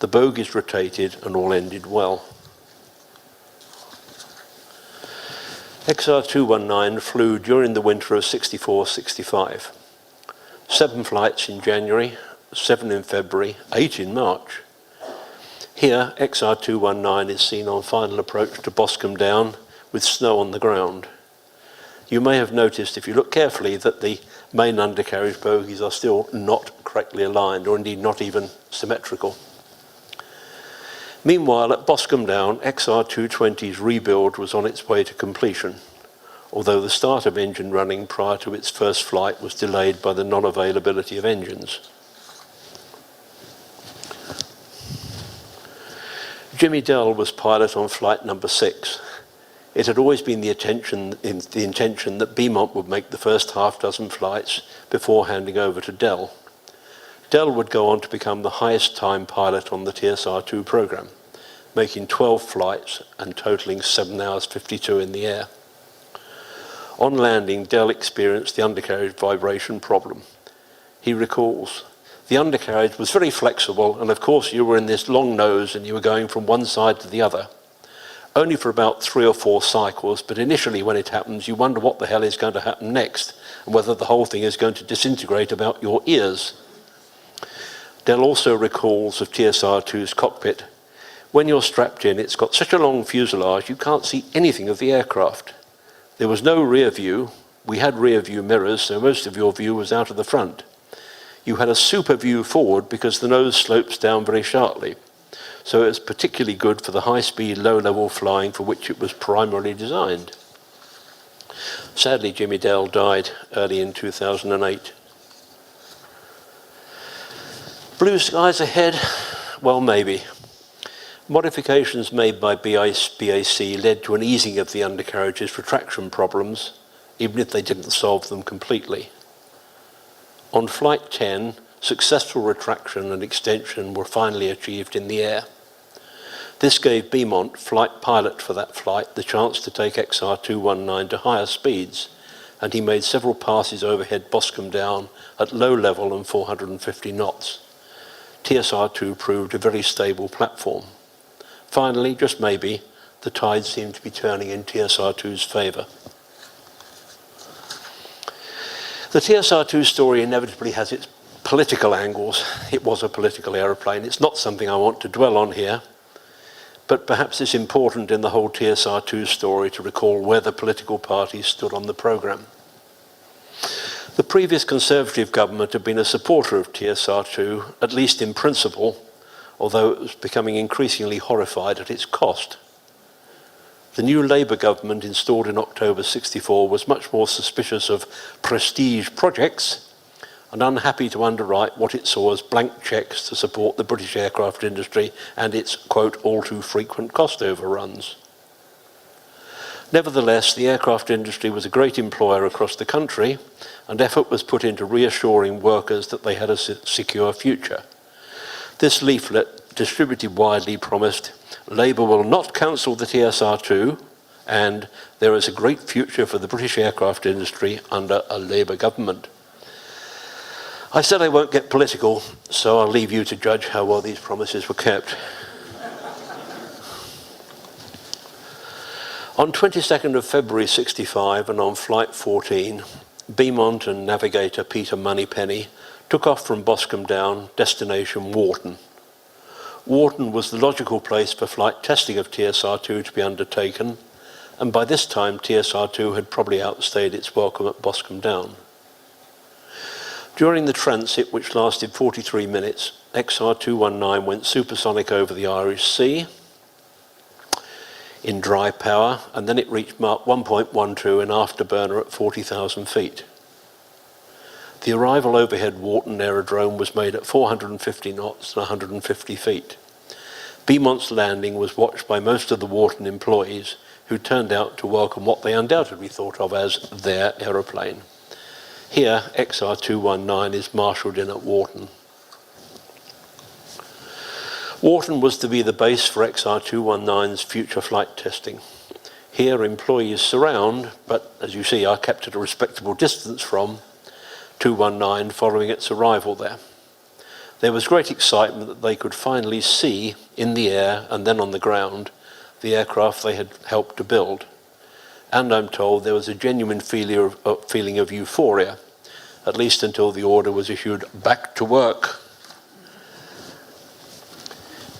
the bogies rotated and all ended well. XR219 flew during the winter of 64-65. 7 flights in January, 7 in February, 8 in March. Here, XR219 is seen on final approach to Boscombe Down with snow on the ground. You may have noticed, if you look carefully, that the main undercarriage bogies are still not correctly aligned, or indeed not even symmetrical. Meanwhile, at Boscombe Down, XR220's rebuild was on its way to completion, although the start of engine running prior to its first flight was delayed by the non-availability of engines. Jimmy Dell was pilot on flight number 6. It had always been the intention that Beaumont would make the first half-dozen flights before handing over to Dell. Dell would go on to become the highest time pilot on the TSR2 program. making 12 flights and totaling 7 hours 52 in the air. On landing, Dell experienced the undercarriage vibration problem. He recalls, "The undercarriage was very flexible, and of course you were in this long nose and you were going from one side to the other. Only for about 3 or 4 cycles, but initially when it happens, you wonder what the hell is going to happen next, and whether the whole thing is going to disintegrate about your ears." Dell also recalls of TSR2's cockpit, "When you're strapped in, it's got such a long fuselage, you can't see anything of the aircraft. There was no rear view. We had rear view mirrors, so most of your view was out of the front. You had a super view forward because the nose slopes down very sharply. So it was particularly good for the high-speed, low-level flying for which it was primarily designed." Sadly, Jimmy Dell died early in 2008. Blue skies ahead? Well, maybe. Modifications made by BAC led to an easing of the undercarriage's retraction problems, even if they didn't solve them completely. On Flight 10, successful retraction and extension were finally achieved in the air. This gave Beaumont, flight pilot for that flight, the chance to take XR219 to higher speeds, and he made several passes overhead Boscombe Down at low level and 450 knots. TSR2 proved a very stable platform. Finally, just maybe, the tide seemed to be turning in TSR2's favour. The TSR2 story inevitably has its political angles. It was a political aeroplane. It's not something I want to dwell on here, but perhaps it's important in the whole TSR2 story to recall where the political parties stood on the programme. The previous Conservative government had been a supporter of TSR2, at least in principle, although it was becoming increasingly horrified at its cost. The new Labour government installed in October '64 was much more suspicious of prestige projects and unhappy to underwrite what it saw as blank cheques to support the British aircraft industry and its, quote, all too frequent cost overruns. Nevertheless, the aircraft industry was a great employer across the country, and effort was put into reassuring workers that they had a secure future. This leaflet, distributed widely, promised, "Labour will not cancel the TSR2, and there is a great future for the British aircraft industry under a Labour government." I said I won't get political, so I'll leave you to judge how well these promises were kept. On 22nd of February '65 and on Flight 14, Beaumont and navigator Peter Moneypenny took off from Boscombe Down, destination Warton. Warton was the logical place for flight testing of TSR2 to be undertaken, and by this time TSR2 had probably outstayed its welcome at Boscombe Down. During the transit, which lasted 43 minutes, XR219 went supersonic over the Irish Sea in dry power, and then it reached Mach 1.12 in afterburner at 40,000 feet. The arrival overhead Warton Aerodrome was made at 450 knots and 150 feet. Beaumont's landing was watched by most of the Warton employees, who turned out to welcome what they undoubtedly thought of as their aeroplane. Here, XR219 is marshalled in at Warton. Warton was to be the base for XR219's future flight testing. Here, employees surround, but as you see, are kept at a respectable distance from 219 following its arrival there. There was great excitement that they could finally see in the air and then on the ground the aircraft they had helped to build. And I'm told there was a genuine feeling of euphoria, at least until the order was issued, "Back to work."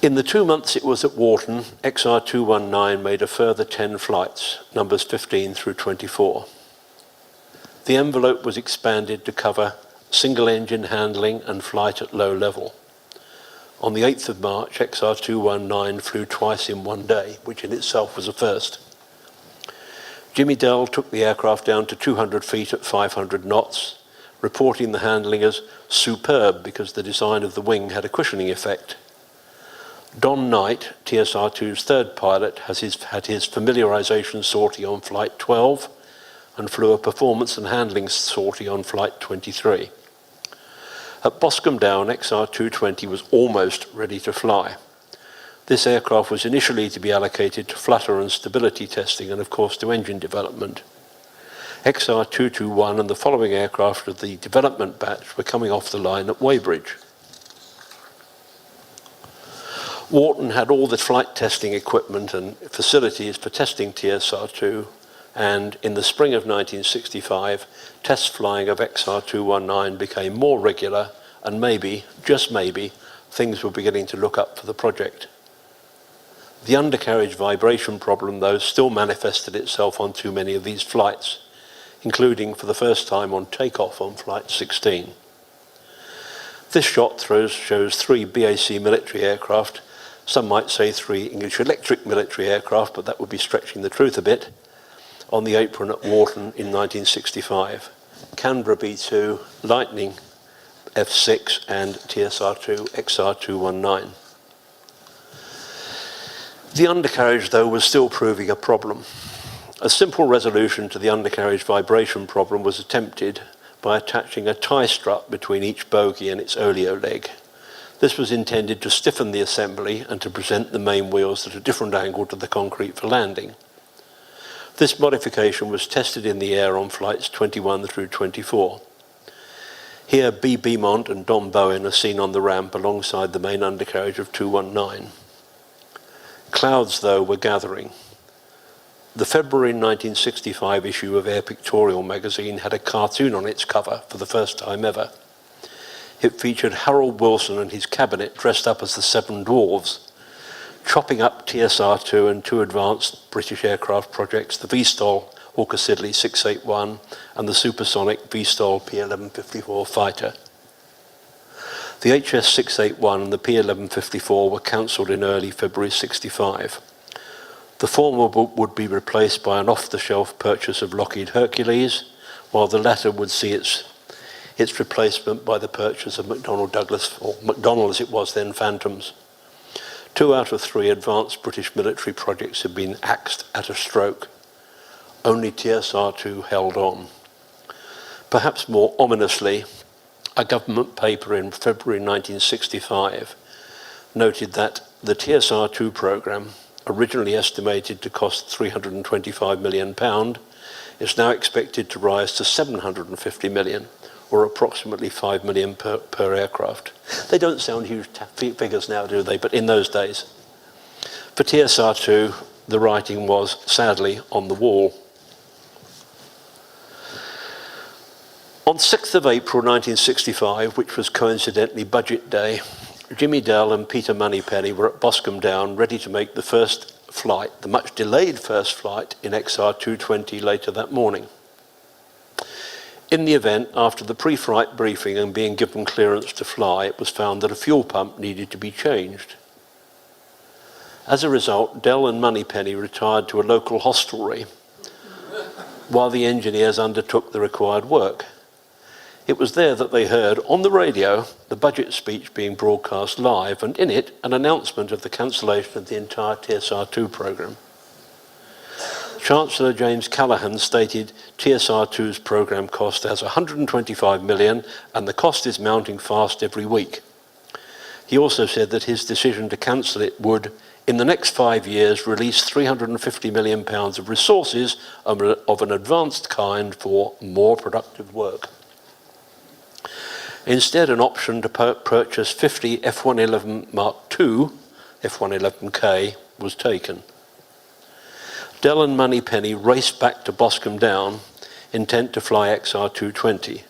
In the 2 months it was at Warton, XR219 made a further 10 flights, numbers 15 through 24. The envelope was expanded to cover single-engine handling and flight at low level. On the 8th of March, XR219 flew twice in one day, which in itself was a first. Jimmy Dell took the aircraft down to 200 feet at 500 knots, reporting the handling as superb because the design of the wing had a cushioning effect. Don Knight, TSR2's third pilot, had his familiarization sortie on Flight 12 and flew a performance and handling sortie on Flight 23. At Boscombe Down, XR220 was almost ready to fly. This aircraft was initially to be allocated to flutter and stability testing and, of course, to engine development. XR221 and the following aircraft of the development batch were coming off the line at Weybridge. Wharton had all the flight testing equipment and facilities for testing TSR2, and in the spring of 1965, test flying of XR219 became more regular, and maybe, just maybe, things were beginning to look up for the project. The undercarriage vibration problem, though, still manifested itself on too many of these flights, including for the first time on Takeoff on Flight 16. This shot shows 3 BAC military aircraft, some might say 3 English Electric military aircraft, but that would be stretching the truth a bit, on the apron at Wharton in 1965. Canberra B2, Lightning F6 and TSR2 XR219. The undercarriage, though, was still proving a problem. A simple resolution to the undercarriage vibration problem was attempted by attaching a tie strut between each bogie and its oleo leg. This was intended to stiffen the assembly and to present the main wheels at a different angle to the concrete for landing. This modification was tested in the air on flights 21 through 24. Here, B. Beaumont and Don Bowen are seen on the ramp alongside the main undercarriage of 219. Clouds, though, were gathering. The February 1965 issue of Air Pictorial magazine had a cartoon on its cover for the first time ever. It featured Harold Wilson and his cabinet dressed up as the Seven Dwarves, chopping up TSR2 and 2 advanced British aircraft projects, the VSTOL Hawker Siddeley 681 and the supersonic VSTOL P1154 fighter. The HS 681 and the P1154 were cancelled in early February 65. The former would be replaced by an off-the-shelf purchase of Lockheed Hercules, while the latter would see its replacement by the purchase of McDonnell Douglas, or McDonnell as it was then, Phantoms. 2 out of 3 advanced British military projects had been axed at a stroke. Only TSR2 held on. Perhaps more ominously, a government paper in February 1965 noted that the TSR2 programme, originally estimated to cost £325 million, is now expected to rise to £750 million, or approximately £5 million per aircraft. They don't sound huge figures now, do they? But in those days. For TSR2, the writing was, sadly, on the wall. On 6th of April 1965, which was coincidentally budget day, Jimmy Dell and Peter Moneypenny were at Boscombe Down ready to make the first flight, the much delayed first flight in XR220 later that morning. In the event, after the pre-flight briefing and being given clearance to fly, it was found that a fuel pump needed to be changed. As a result, Dell and Moneypenny retired to a local hostelry while the engineers undertook the required work. It was there that they heard, on the radio, the budget speech being broadcast live, and in it, an announcement of the cancellation of the entire TSR2 programme. Chancellor James Callaghan stated TSR2's programme cost as $125 million, and the cost is mounting fast every week. He also said that his decision to cancel it would, in the next 5 years, release £350 million of resources of an advanced kind for more productive work. Instead, an option to purchase 50 F-111 Mark II, F-111K, was taken. Dell and Moneypenny raced back to Boscombe Down, intent to fly XR220,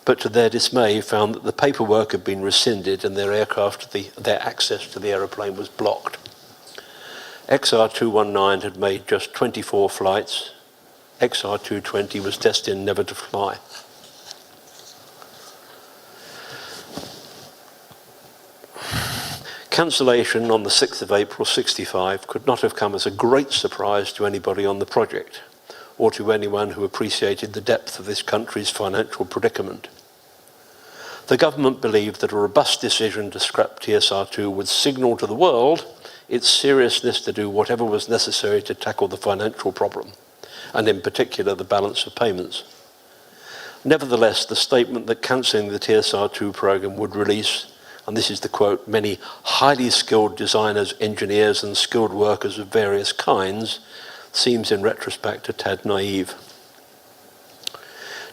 but to their dismay found that the paperwork had been rescinded and their access to the aeroplane was blocked. XR219 had made just 24 flights. XR220 was destined never to fly. Cancellation on the 6th of April 65 could not have come as a great surprise to anybody on the project, or to anyone who appreciated the depth of this country's financial predicament. The government believed that a robust decision to scrap TSR2 would signal to the world its seriousness to do whatever was necessary to tackle the financial problem, and in particular the balance of payments. Nevertheless, the statement that cancelling the TSR2 programme would release and this is the quote, many highly skilled designers, engineers and skilled workers of various kinds, seems in retrospect a tad naive.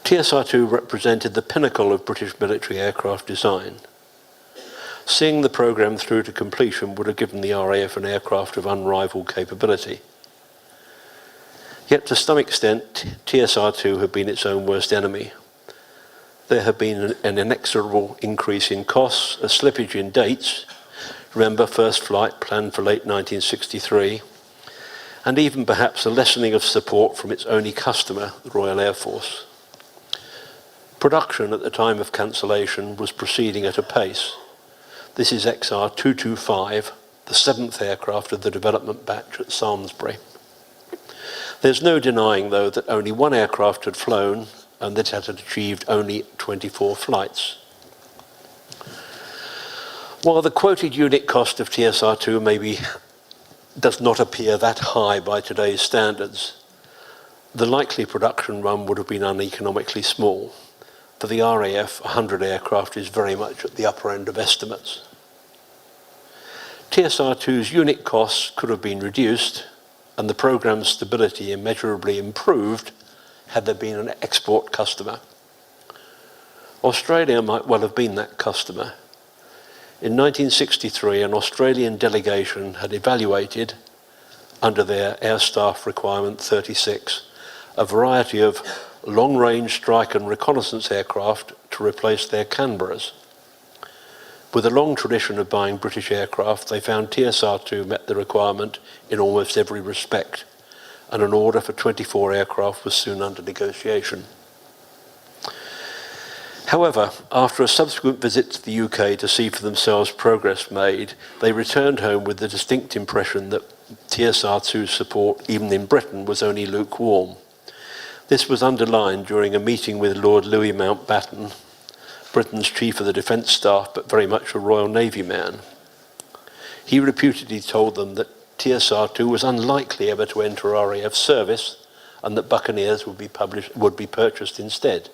TSR2 represented the pinnacle of British military aircraft design. Seeing the programme through to completion would have given the RAF an aircraft of unrivaled capability. Yet to some extent, TSR2 had been its own worst enemy. There had been an inexorable increase in costs, a slippage in dates, remember first flight planned for late 1963, and even perhaps a lessening of support from its only customer, the Royal Air Force. Production at the time of cancellation was proceeding at a pace. This is XR225, the 7th aircraft of the development batch at Samlesbury. There's no denying, though, that only one aircraft had flown and that it had achieved only 24 flights. While the quoted unit cost of TSR2 does not appear that high by today's standards, the likely production run would have been uneconomically small. For the RAF, 100 aircraft is very much at the upper end of estimates. TSR2's unit costs could have been reduced and the programme's stability immeasurably improved had there been an export customer. Australia might well have been that customer. In 1963, an Australian delegation had evaluated, under their Air Staff Requirement 36, a variety of long-range strike and reconnaissance aircraft to replace their Canberras. With a long tradition of buying British aircraft, they found TSR2 met the requirement in almost every respect, and an order for 24 aircraft was soon under negotiation. However, after a subsequent visit to the UK to see for themselves progress made, they returned home with the distinct impression that TSR2's support, even in Britain, was only lukewarm. This was underlined during a meeting with Lord Louis Mountbatten, Britain's Chief of the Defence Staff, but very much a Royal Navy man. He reputedly told them that TSR2 was unlikely ever to enter RAF service and that Buccaneers would be purchased instead.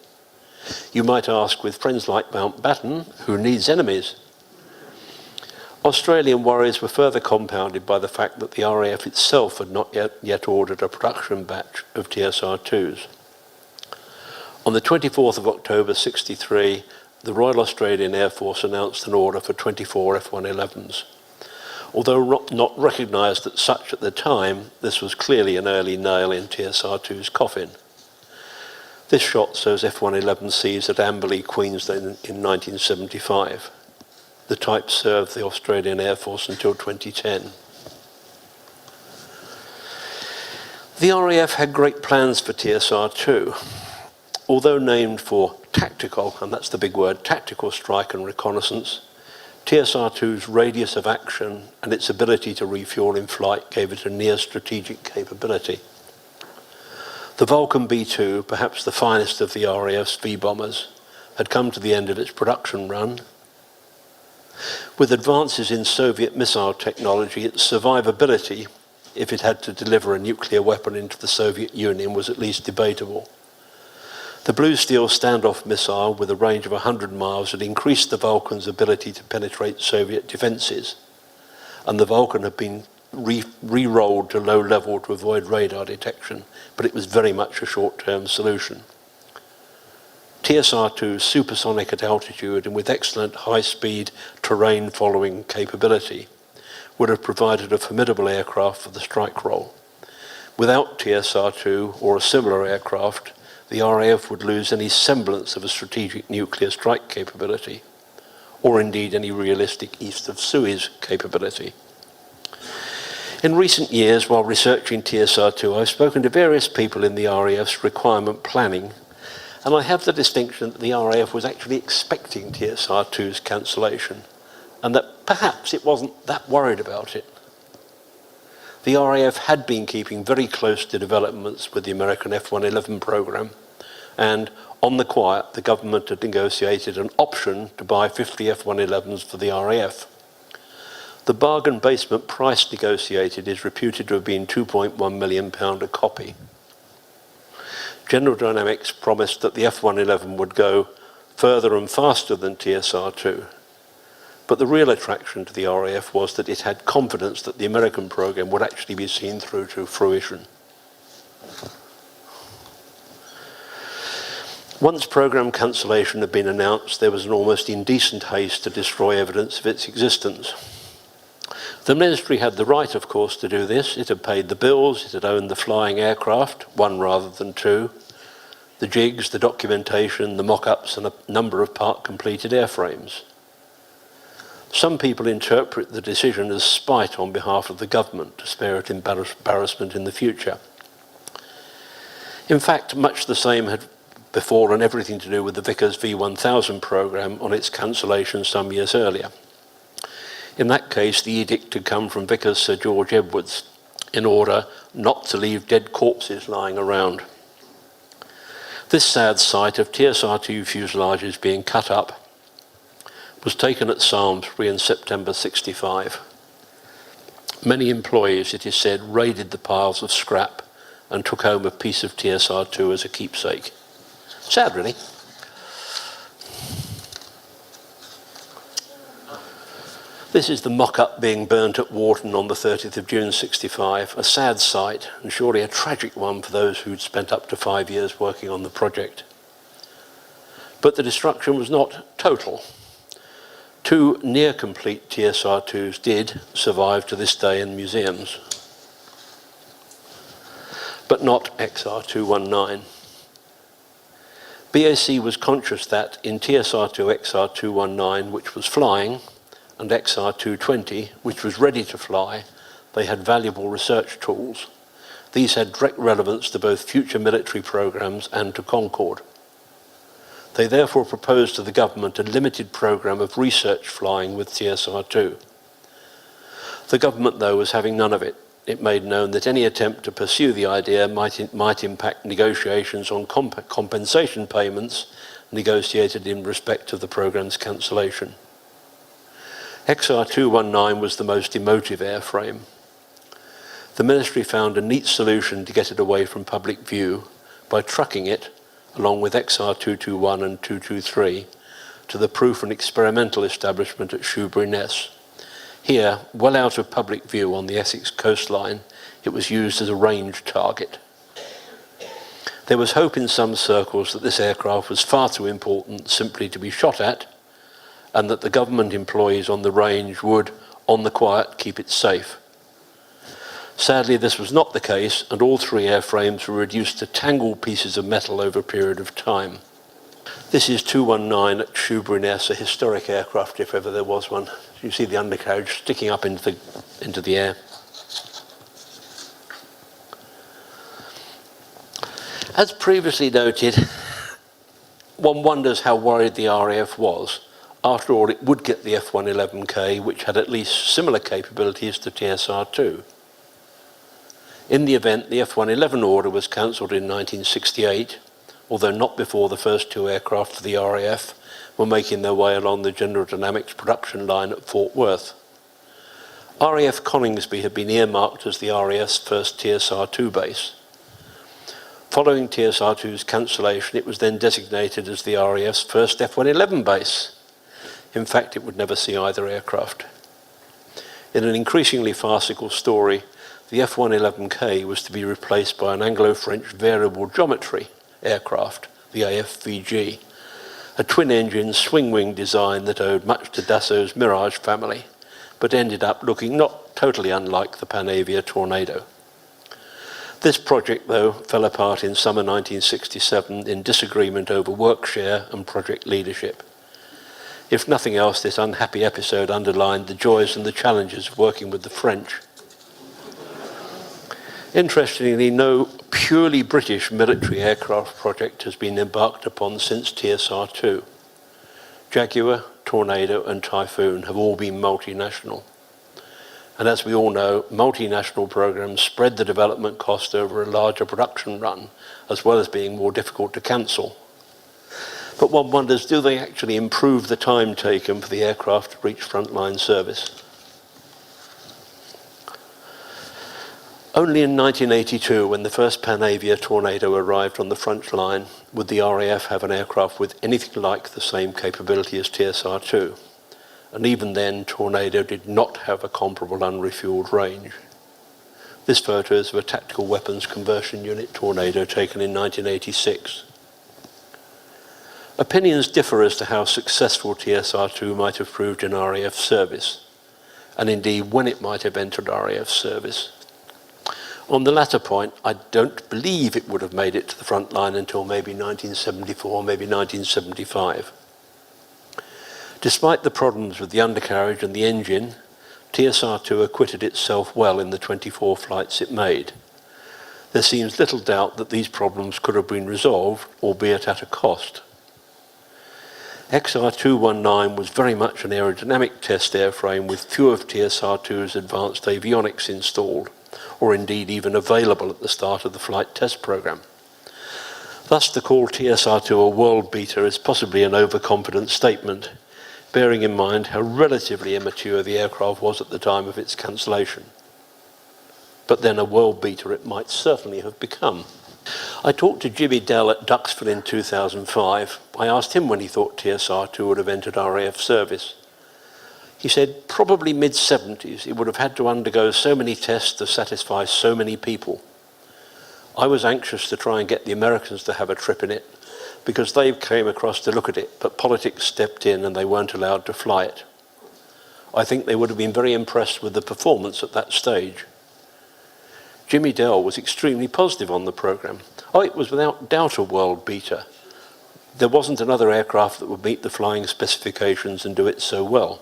You might ask, with friends like Mountbatten, who needs enemies? Australian worries were further compounded by the fact that the RAF itself had not yet ordered a production batch of TSR2s. On the 24th of October 1963, the Royal Australian Air Force announced an order for 24 F-111s. Although not recognised as such at the time, this was clearly an early nail in TSR2's coffin. This shot shows F-111Cs at Amberley, Queensland in 1975. The type served the Australian Air Force until 2010. The RAF had great plans for TSR2. Although named for tactical, and that's the big word, tactical strike and reconnaissance, TSR2's radius of action and its ability to refuel in flight gave it a near-strategic capability. The Vulcan B-2, perhaps the finest of the RAF's V-bombers, had come to the end of its production run. With advances in Soviet missile technology, its survivability, if it had to deliver a nuclear weapon into the Soviet Union, was at least debatable. The Blue Steel standoff missile, with a range of 100 miles, had increased the Vulcan's ability to penetrate Soviet defences, and the Vulcan had been re-rolled to low level to avoid radar detection, but it was very much a short-term solution. TSR2's supersonic at altitude and with excellent high-speed terrain-following capability would have provided a formidable aircraft for the strike role. Without TSR2 or a similar aircraft, the RAF would lose any semblance of a strategic nuclear strike capability, or indeed any realistic east of Suez capability. In recent years, while researching TSR2, I've spoken to various people in the RAF's requirement planning, and I have the distinction that the RAF was actually expecting TSR2's cancellation, and that perhaps it wasn't that worried about it. The RAF had been keeping very close to developments with the American F-111 programme, and on the quiet, the government had negotiated an option to buy 50 F-111s for the RAF. The bargain basement price negotiated is reputed to have been £2.1 million a copy. General Dynamics promised that the F-111 would go further and faster than TSR2. But the real attraction to the RAF was that it had confidence that the American program would actually be seen through to fruition. Once program cancellation had been announced, there was an almost indecent haste to destroy evidence of its existence. The ministry had the right, of course, to do this. It had paid the bills, it had owned the flying aircraft, one rather than two, the jigs, the documentation, the mock-ups, and a number of part-completed airframes. Some people interpret the decision as spite on behalf of the government to spare it embarrassment in the future. In fact, much the same had befallen everything to do with the Vickers V1000 programme on its cancellation some years earlier. In that case, the edict had come from Vickers Sir George Edwards in order not to leave dead corpses lying around. This sad sight of TSR2 fuselages being cut up was taken at Samlesbury in September '65. Many employees, it is said, raided the piles of scrap and took home a piece of TSR2 as a keepsake. Sad, really. This is the mock-up being burnt at Warton on the 30th of June '65, a sad sight and surely a tragic one for those who'd spent up to 5 years working on the project. But the destruction was not total. 2 near-complete TSR2s did survive to this day in museums, but not XR219. BAC was conscious that in TSR2 XR219, which was flying, and XR220, which was ready to fly, they had valuable research tools. These had direct relevance to both future military programs and to Concorde. They therefore proposed to the government a limited programme of research flying with TSR2. The government, though, was having none of it. It made known that any attempt to pursue the idea might impact negotiations on compensation payments negotiated in respect of the programme's cancellation. XR219 was the most emotive airframe. The ministry found a neat solution to get it away from public view by trucking it, along with XR221 and 223, to the proof and experimental establishment at Shoebury-Ness. Here, well out of public view on the Essex coastline, it was used as a range target. There was hope in some circles that this aircraft was far too important simply to be shot at, and that the government employees on the range would, on the quiet, keep it safe. Sadly, this was not the case, and all 3 airframes were reduced to tangled pieces of metal over a period of time. This is 219 at Shoebury-Ness, a historic aircraft if ever there was one. You see the undercarriage sticking up into the air. As previously noted, one wonders how worried the RAF was. After all, it would get the F111K, which had at least similar capabilities to TSR2. In the event, the F111 order was cancelled in 1968, although not before the first 2 aircraft of the RAF were making their way along the General Dynamics production line at Fort Worth. RAF Coningsby had been earmarked as the RAF's first TSR2 base. Following TSR2's cancellation, it was then designated as the RAF's first F111 base. In fact, it would never see either aircraft. In an increasingly farcical story, the F111K was to be replaced by an Anglo-French variable geometry aircraft, the AFVG, a twin-engine swing-wing design that owed much to Dassault's Mirage family, but ended up looking not totally unlike the Panavia Tornado. This project, though, fell apart in summer 1967 in disagreement over work share and project leadership. If nothing else, this unhappy episode underlined the joys and the challenges of working with the French. Interestingly, no purely British military aircraft project has been embarked upon since TSR2. Jaguar, Tornado and Typhoon have all been multinational. And as we all know, multinational programs spread the development cost over a larger production run, as well as being more difficult to cancel. But one wonders, do they actually improve the time taken for the aircraft to reach frontline service? Only in 1982, when the first Panavia Tornado arrived on the front line, would the RAF have an aircraft with anything like the same capability as TSR2. and even then Tornado did not have a comparable unrefueled range. This photo is of a tactical weapons conversion unit Tornado taken in 1986. Opinions differ as to how successful TSR2 might have proved in RAF service, and indeed when it might have entered RAF service. On the latter point, I don't believe it would have made it to the front line until maybe 1974, maybe 1975. Despite the problems with the undercarriage and the engine, TSR2 acquitted itself well in the 24 flights it made. There seems little doubt that these problems could have been resolved, albeit at a cost. XR219 was very much an aerodynamic test airframe with few of TSR2's advanced avionics installed, or indeed even available at the start of the flight test program. Thus, to call TSR2 a world beater is possibly an overconfident statement, bearing in mind how relatively immature the aircraft was at the time of its cancellation. But then a world beater it might certainly have become. I talked to Jimmy Dell at Duxford in 2005. I asked him when he thought TSR2 would have entered RAF service. He said probably mid-70s. It would have had to undergo so many tests to satisfy so many people. I was anxious to try and get the Americans to have a trip in it because they came across to look at it, but politics stepped in and they weren't allowed to fly it. I think they would have been very impressed with the performance at that stage. Jimmy Dell was extremely positive on the program. Oh, it was without doubt a world beater. There wasn't another aircraft that would meet the flying specifications and do it so well.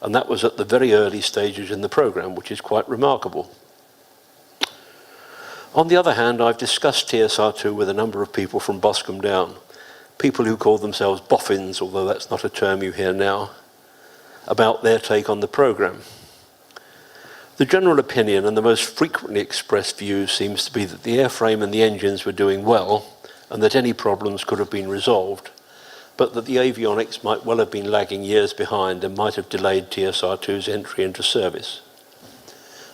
And that was at the very early stages in the program, which is quite remarkable. On the other hand, I've discussed TSR2 with a number of people from Boscombe Down, people who call themselves boffins, although that's not a term you hear now, about their take on the program. The general opinion and the most frequently expressed view seems to be that the airframe and the engines were doing well and that any problems could have been resolved, but that the avionics might well have been lagging years behind and might have delayed TSR2's entry into service.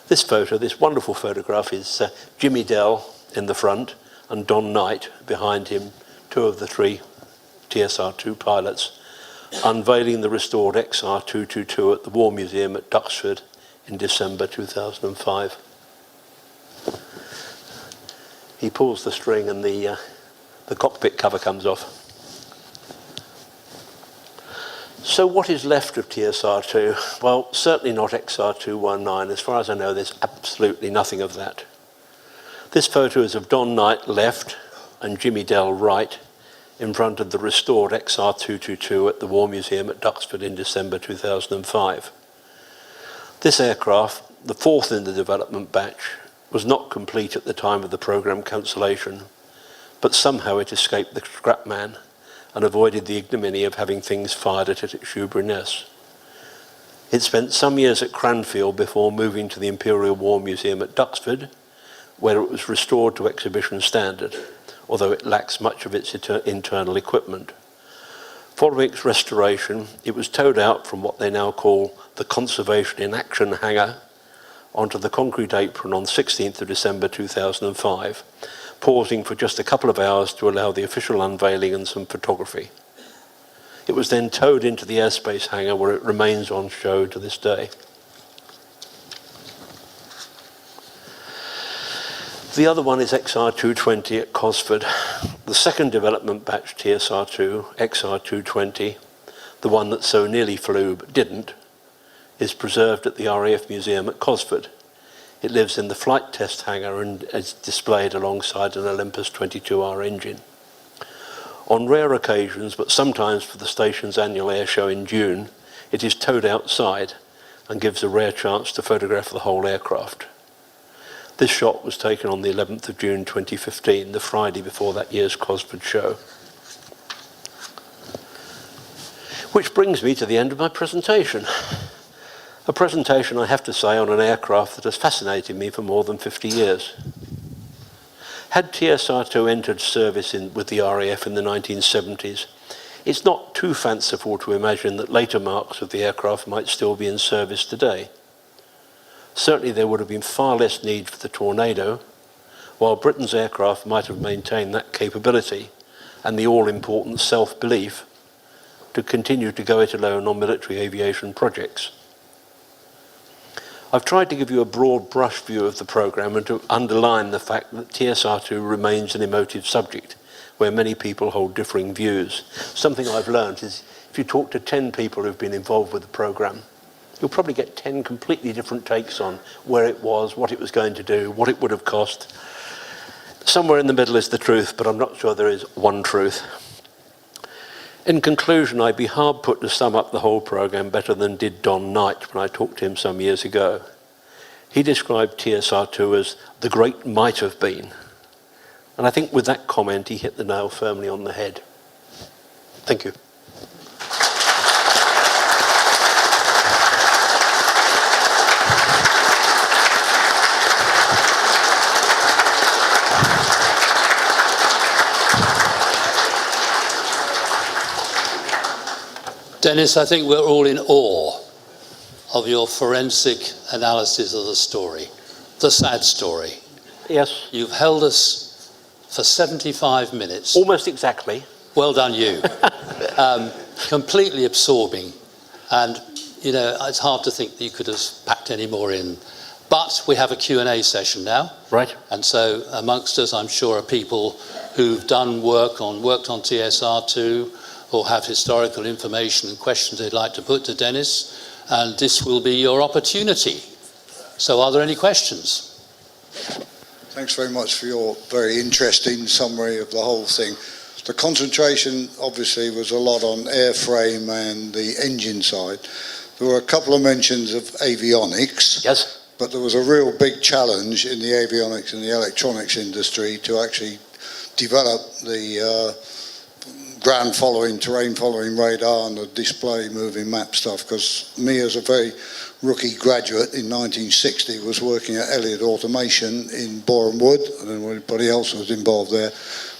This photo, this wonderful photograph, is Jimmy Dell in the front and Don Knight behind him, two of the three TSR2 pilots, unveiling the restored XR222 at the War Museum at Duxford in December 2005. He pulls the string and the cockpit cover comes off. So what is left of TSR2? Well, certainly not XR219. As far as I know, there's absolutely nothing of that. This photo is of Don Knight left and Jimmy Dell right in front of the restored XR222 at the War Museum at Duxford in December 2005. This aircraft, the fourth in the development batch, was not complete at the time of the program cancellation, but somehow it escaped the scrapman and avoided the ignominy of having things fired at it at Shoeburyness. It spent some years at Cranfield before moving to the Imperial War Museum at Duxford, where it was restored to exhibition standard, although it lacks much of its internal equipment. Following its restoration, it was towed out from what they now call the Conservation in Action hangar onto the concrete apron on 16th of December 2005, pausing for just a couple of hours to allow the official unveiling and some photography. It was then towed into the airspace hangar where it remains on show to this day. The other one is XR220 at Cosford. The second development batch TSR2, XR220, the one that so nearly flew but didn't, is preserved at the RAF Museum at Cosford. It lives in the flight test hangar and is displayed alongside an Olympus 22R engine. On rare occasions, but sometimes for the station's annual air show in June, it is towed outside and gives a rare chance to photograph the whole aircraft. This shot was taken on the 11th of June 2015, the Friday before that year's Cosford show. Which brings me to the end of my presentation. A presentation, I have to say, on an aircraft that has fascinated me for more than 50 years. Had TSR2 entered service with the RAF in the 1970s, it's not too fanciful to imagine that later marks of the aircraft might still be in service today. Certainly there would have been far less need for the Tornado, while Britain's aircraft might have maintained that capability and the all-important self-belief to continue to go it alone on military aviation projects. I've tried to give you a broad brush view of the programme and to underline the fact that TSR2 remains an emotive subject where many people hold differing views. Something I've learned is if you talk to 10 people who've been involved with the programme, you'll probably get 10 completely different takes on where it was, what it was going to do, what it would have cost. Somewhere in the middle is the truth, but I'm not sure there is one truth. In conclusion, I'd be hard put to sum up the whole programme better than did Don Knight when I talked to him some years ago. He described TSR2 as the great might have been. And I think with that comment, he hit the nail firmly on the head. Thank you. Denis, I think we're all in awe of your forensic analysis of the story, the sad story. Yes. You've held us for 75 minutes. Almost exactly. Well done, you. Completely absorbing. And, you know, it's hard to think that you could have packed any more in. But we have a Q&A session now. Right. And so amongst us, I'm sure, are people who've done worked on TSR2, or have historical information and questions they'd like to put to Denis, and this will be your opportunity. So are there any questions? Thanks very much for your very interesting summary of the whole thing. The concentration obviously was a lot on airframe and the engine side. There were a couple of mentions of avionics. Yes. But there was a real big challenge in the avionics and the electronics industry to actually develop the ground following, terrain following radar and the display moving map stuff, because me as a very rookie graduate in 1960 was working at Elliott Automation in Boreham Wood. I don't know anybody else was involved there,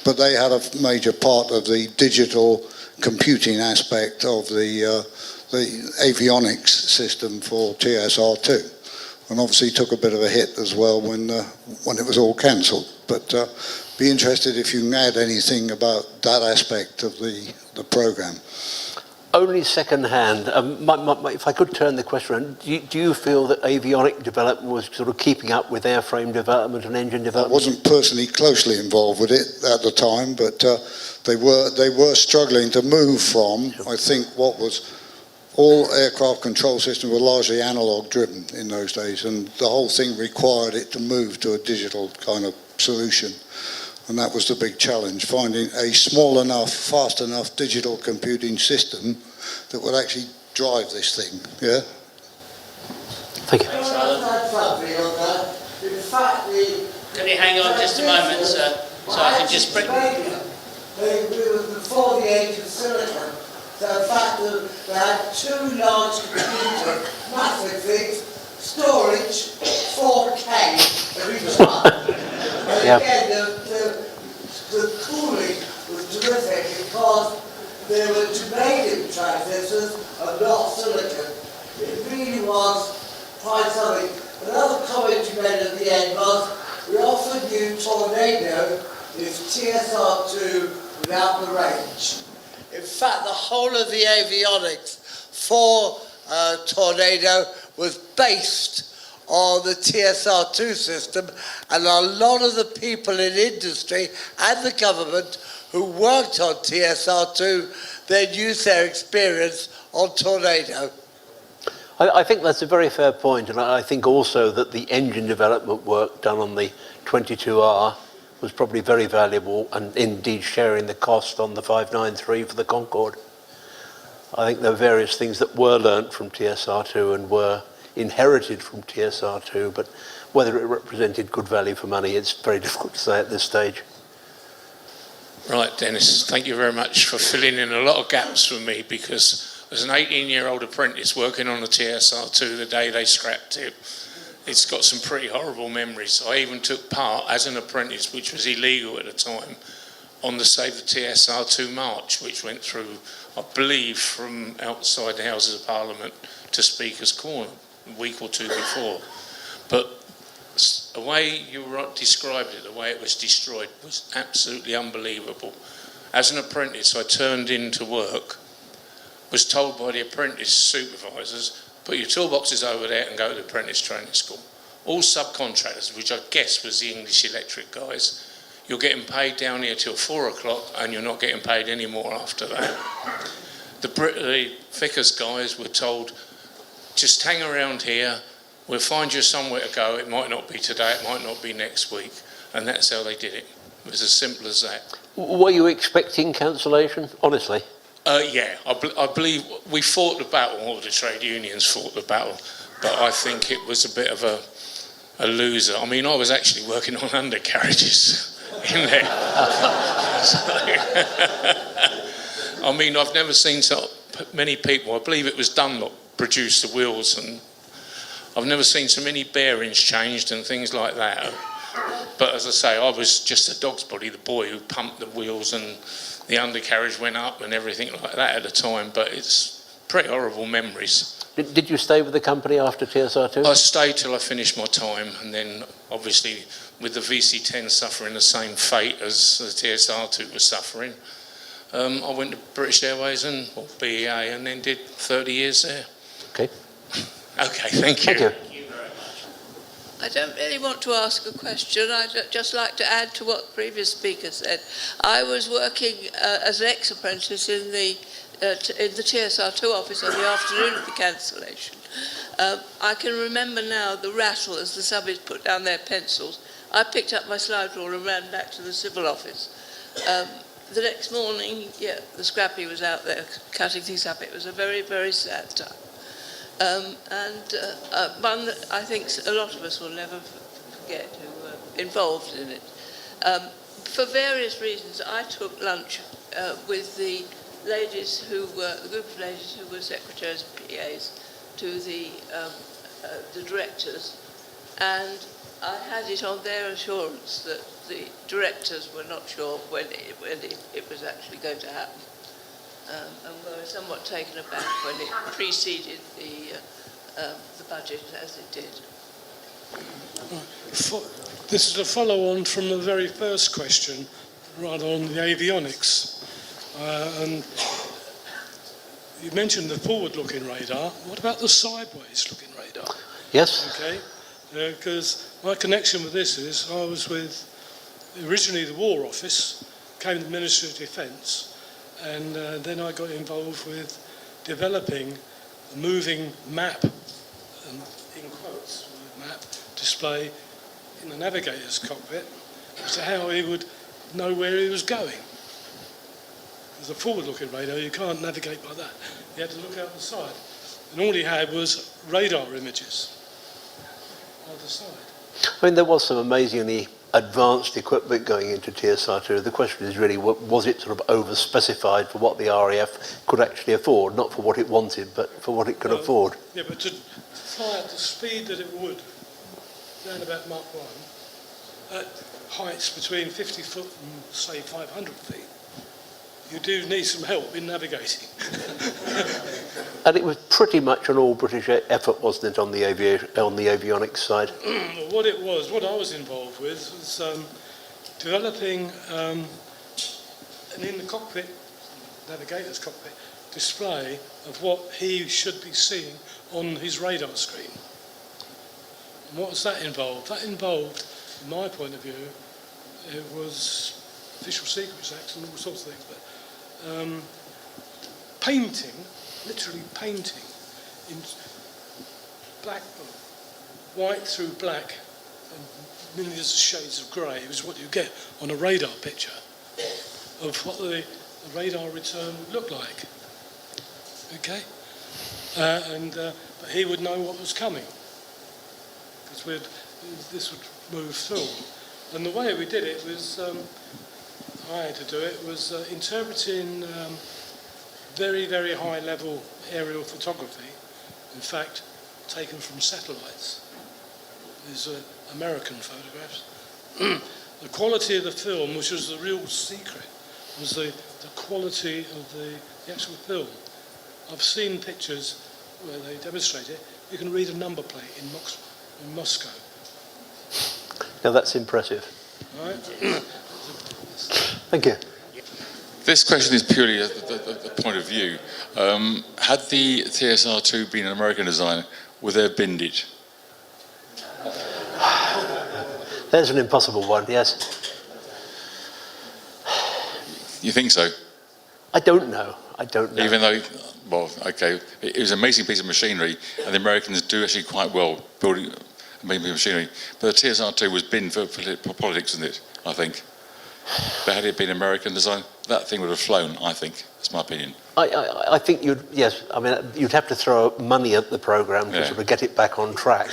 but they had a major part of the digital computing aspect of the avionics system for TSR2, and obviously took a bit of a hit as well when it was all cancelled. But be interested if you can add anything about that aspect of the programme. Only second hand. If I could turn the question around, do you feel that avionic development was sort of keeping up with airframe development and engine development? I wasn't personally closely involved with it at the time, but they were struggling to move from, I think, what was all aircraft control systems were largely analog driven in those days, and the whole thing required it to move to a digital kind of solution. And that was the big challenge, finding a small enough, fast enough digital computing system that would actually drive this thing. Yeah? Thank you. Can you hang on just a moment, sir, so I can just bring... Before the age of silicon, so the fact that they had two large computers, massive things, storage, 4K of each one. And Yep. again, the cooling was terrific because they were germanium transistors and not silicon. It really was quite something. Another comment you made at the end was, we often knew Tornado is TSR2 without the range. In fact, the whole of the avionics for Tornado was based on the TSR2 system, and a lot of the people in industry and the government who worked on TSR2 then used their experience on Tornado. I think that's a very fair point, and I think also that the engine development work done on the 22R was probably very valuable, and indeed sharing the cost on the 593 for the Concorde. I think there are various things that were learnt from TSR2 and were inherited from TSR2, but whether it represented good value for money, it's very difficult to say at this stage. Right, Denis, thank you very much for filling in a lot of gaps for me, because as an 18-year-old apprentice working on the TSR2 the day they scrapped it, it's got some pretty horrible memories. I even took part as an apprentice, which was illegal at the time, on the Save the TSR2 march, which went through, I believe, from outside the Houses of Parliament to Speaker's Corner a week or two before. But the way you described it, the way it was destroyed, was absolutely unbelievable. As an apprentice, I turned in to work was told by the apprentice supervisors, put your toolboxes over there and go to the apprentice training school. All subcontractors, which I guess was the English electric guys, you're getting paid down here till 4 o'clock and you're not getting paid any more after that. The Vickers guys were told, just hang around here, we'll find you somewhere to go. It might not be today, it might not be next week. And that's how they did it. It was as simple as that. Were you expecting cancellation, honestly? Yeah, I believe we fought the battle, or the trade unions fought the battle, but I think it was a bit of a loser. I mean, I was actually working on undercarriages in there. I mean, I've never seen so many people. I believe it was Dunlop produced the wheels, and I've never seen so many bearings changed and things like that. But as I say, I was just a dog's body, the boy who pumped the wheels, and the undercarriage went up and everything like that at the time. But it's pretty horrible memories. Did you stay with the company after TSR2? I stayed till I finished my time, and then obviously with the VC10 suffering the same fate as the TSR2 was suffering, I went to British Airways and BEA, and then did 30 years there. Okay. Okay, thank you. Thank you. I don't really want to ask a question. I'd just like to add to what the previous speaker said. I was working as an ex-apprentice in the TSR2 office on the afternoon of the cancellation. I can remember now the rattle as the subbies put down their pencils. I picked up my slide rule and ran back to the civil office. The next morning, the scrappy was out there cutting things up. It was a very, very sad time. One that I think a lot of us will never forget who were involved in it. For various reasons, I took lunch with the ladies the group of ladies who were secretaries and PAs to the directors, and I had it on their assurance that the directors were not sure when it was actually going to happen. And were somewhat taken aback when it preceded the budget as it did. This is a follow-on from the very first question, rather on the avionics. And you mentioned the forward-looking radar. What about the sideways-looking radar? Yes. Okay, because my connection with this is I was with originally the War Office, came to the Ministry of Defence, and then I got involved with developing a moving map, in quotes, map display in the navigator's cockpit as to how he would know where he was going. As a forward-looking radar, you can't navigate by that. You had to look out the side. And all he had was radar images either side. I mean, there was some amazingly advanced equipment going into TSR2. The question is really, was it sort of over-specified for what the RAF could actually afford? Not for what it wanted, but for what it could afford. Yeah, but to fly at the speed that it would, around about Mach 1, at heights between 50 foot and, say, 500 feet, you do need some help in navigating. And it was pretty much an all-British effort, wasn't it, on the avionics side? What I was involved with was developing an in the cockpit, navigator's cockpit, display of what he should be seeing on his radar screen. And what does that involve? That involved, from my point of view, it was Official Secrets Act and all sorts of things, but painting, literally painting, in black, white through black and millions of shades of grey is what you get on a radar picture of what the radar return would look like. Okay? But he would know what was coming, because this would move through. And the way we did it was, I had to do it, was interpreting very, very high level aerial photography, in fact, taken from satellites. These are American photographs. The quality of the film, which was the real secret, was the quality of the actual film. I've seen pictures where they demonstrate it. You can read a number plate in Moscow. Now that's impressive. Right? Thank you. This question is purely the point of view. Had the TSR2 been an American design, would they have binned it? There's an impossible one, yes. You think so? I don't know. I don't know. Even though, well, okay, it was an amazing piece of machinery, and the Americans do actually quite well building amazing machinery. But the TSR2 was binned for politics, isn't it? I think. But had it been American design, that thing would have flown, I think. That's my opinion. I think yes. I mean, you'd have to throw money at the programme to sort of get it back on track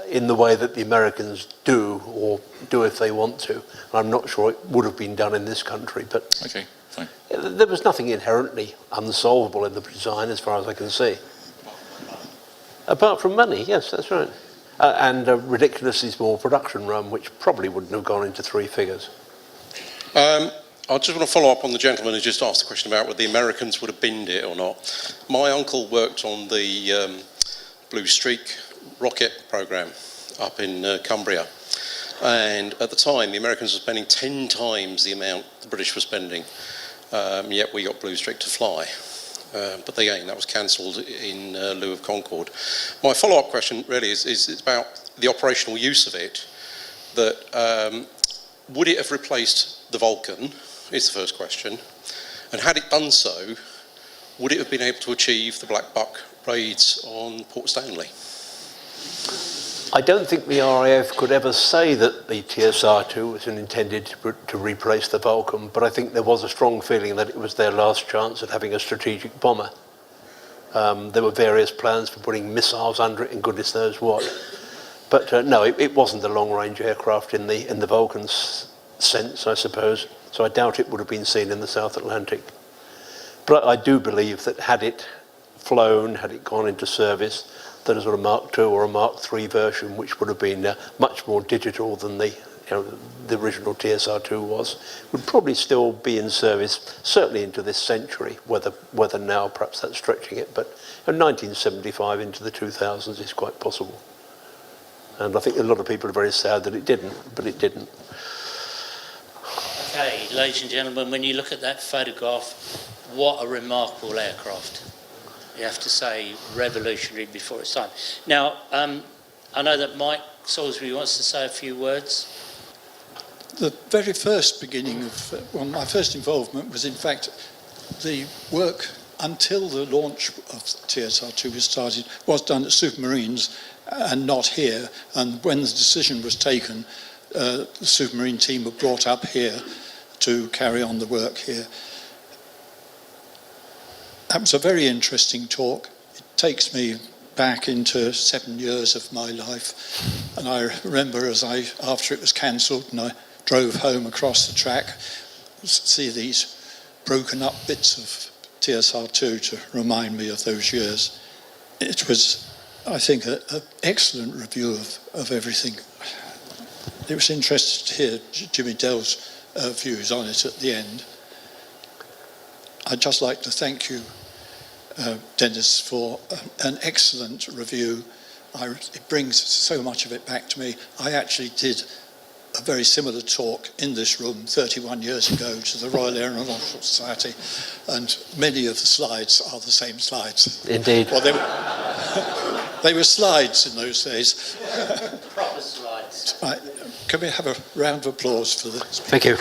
in the way that the Americans do, or do if they want to. I'm not sure it would have been done in this country, but Okay, fine. there was nothing inherently unsolvable in the design as far as I can see. Apart from money, yes, that's right. And a ridiculously small production run, which probably wouldn't have gone into 3 figures. I just want to follow up on the gentleman who just asked the question about whether the Americans would have binned it or not. My uncle worked on the Blue Streak rocket program up in Cumbria. And at the time, the Americans were spending 10 times the amount the British were spending. Yet we got Blue Streak to fly. But again, that was cancelled in lieu of Concorde. My follow-up question really is about the operational use of it. That would it have replaced the Vulcan, is the first question. And had it done so, would it have been able to achieve the Black Buck raids on Port Stanley? I don't think the RAF could ever say that the TSR2 was intended to replace the Vulcan, but I think there was a strong feeling that it was their last chance at having a strategic bomber. There were various plans for putting missiles under it and goodness knows what. But no, it wasn't a long-range aircraft in the Vulcan's sense, I suppose, so I doubt it would have been seen in the South Atlantic. But I do believe that had it flown, had it gone into service, that a sort of Mark II or a Mark III version, which would have been much more digital than the original TSR2 was, would probably still be in service, certainly into this century, whether now perhaps that's stretching it, but 1975 into the 2000s is quite possible. And I think a lot of people are very sad that it didn't, but it didn't. Okay, ladies and gentlemen, when you look at that photograph, what a remarkable aircraft. You have to say revolutionary before its time. Now, I know that Mike Salisbury wants to say a few words. The very first beginning of, my first involvement was in fact the work until the launch of TSR2 was started was done at Supermarines and not here. And when the decision was taken, the Supermarine team were brought up here to carry on the work here. That was a very interesting talk. It takes me back into 7 years of my life. And I remember after it was cancelled and I drove home across the track, see these broken up bits of TSR2 to remind me of those years. It was, I think, an excellent review of everything. It was interesting to hear Jimmy Dell's views on it at the end. I'd just like to thank you, Denis, for an excellent review. It brings so much of it back to me. I actually did a very similar talk in this room 31 years ago to the Royal Aeronautical Society, and many of the slides are the same slides. Indeed. Well, they were slides in those days. Proper slides. Right. Can we have a round of applause for this? Thank you.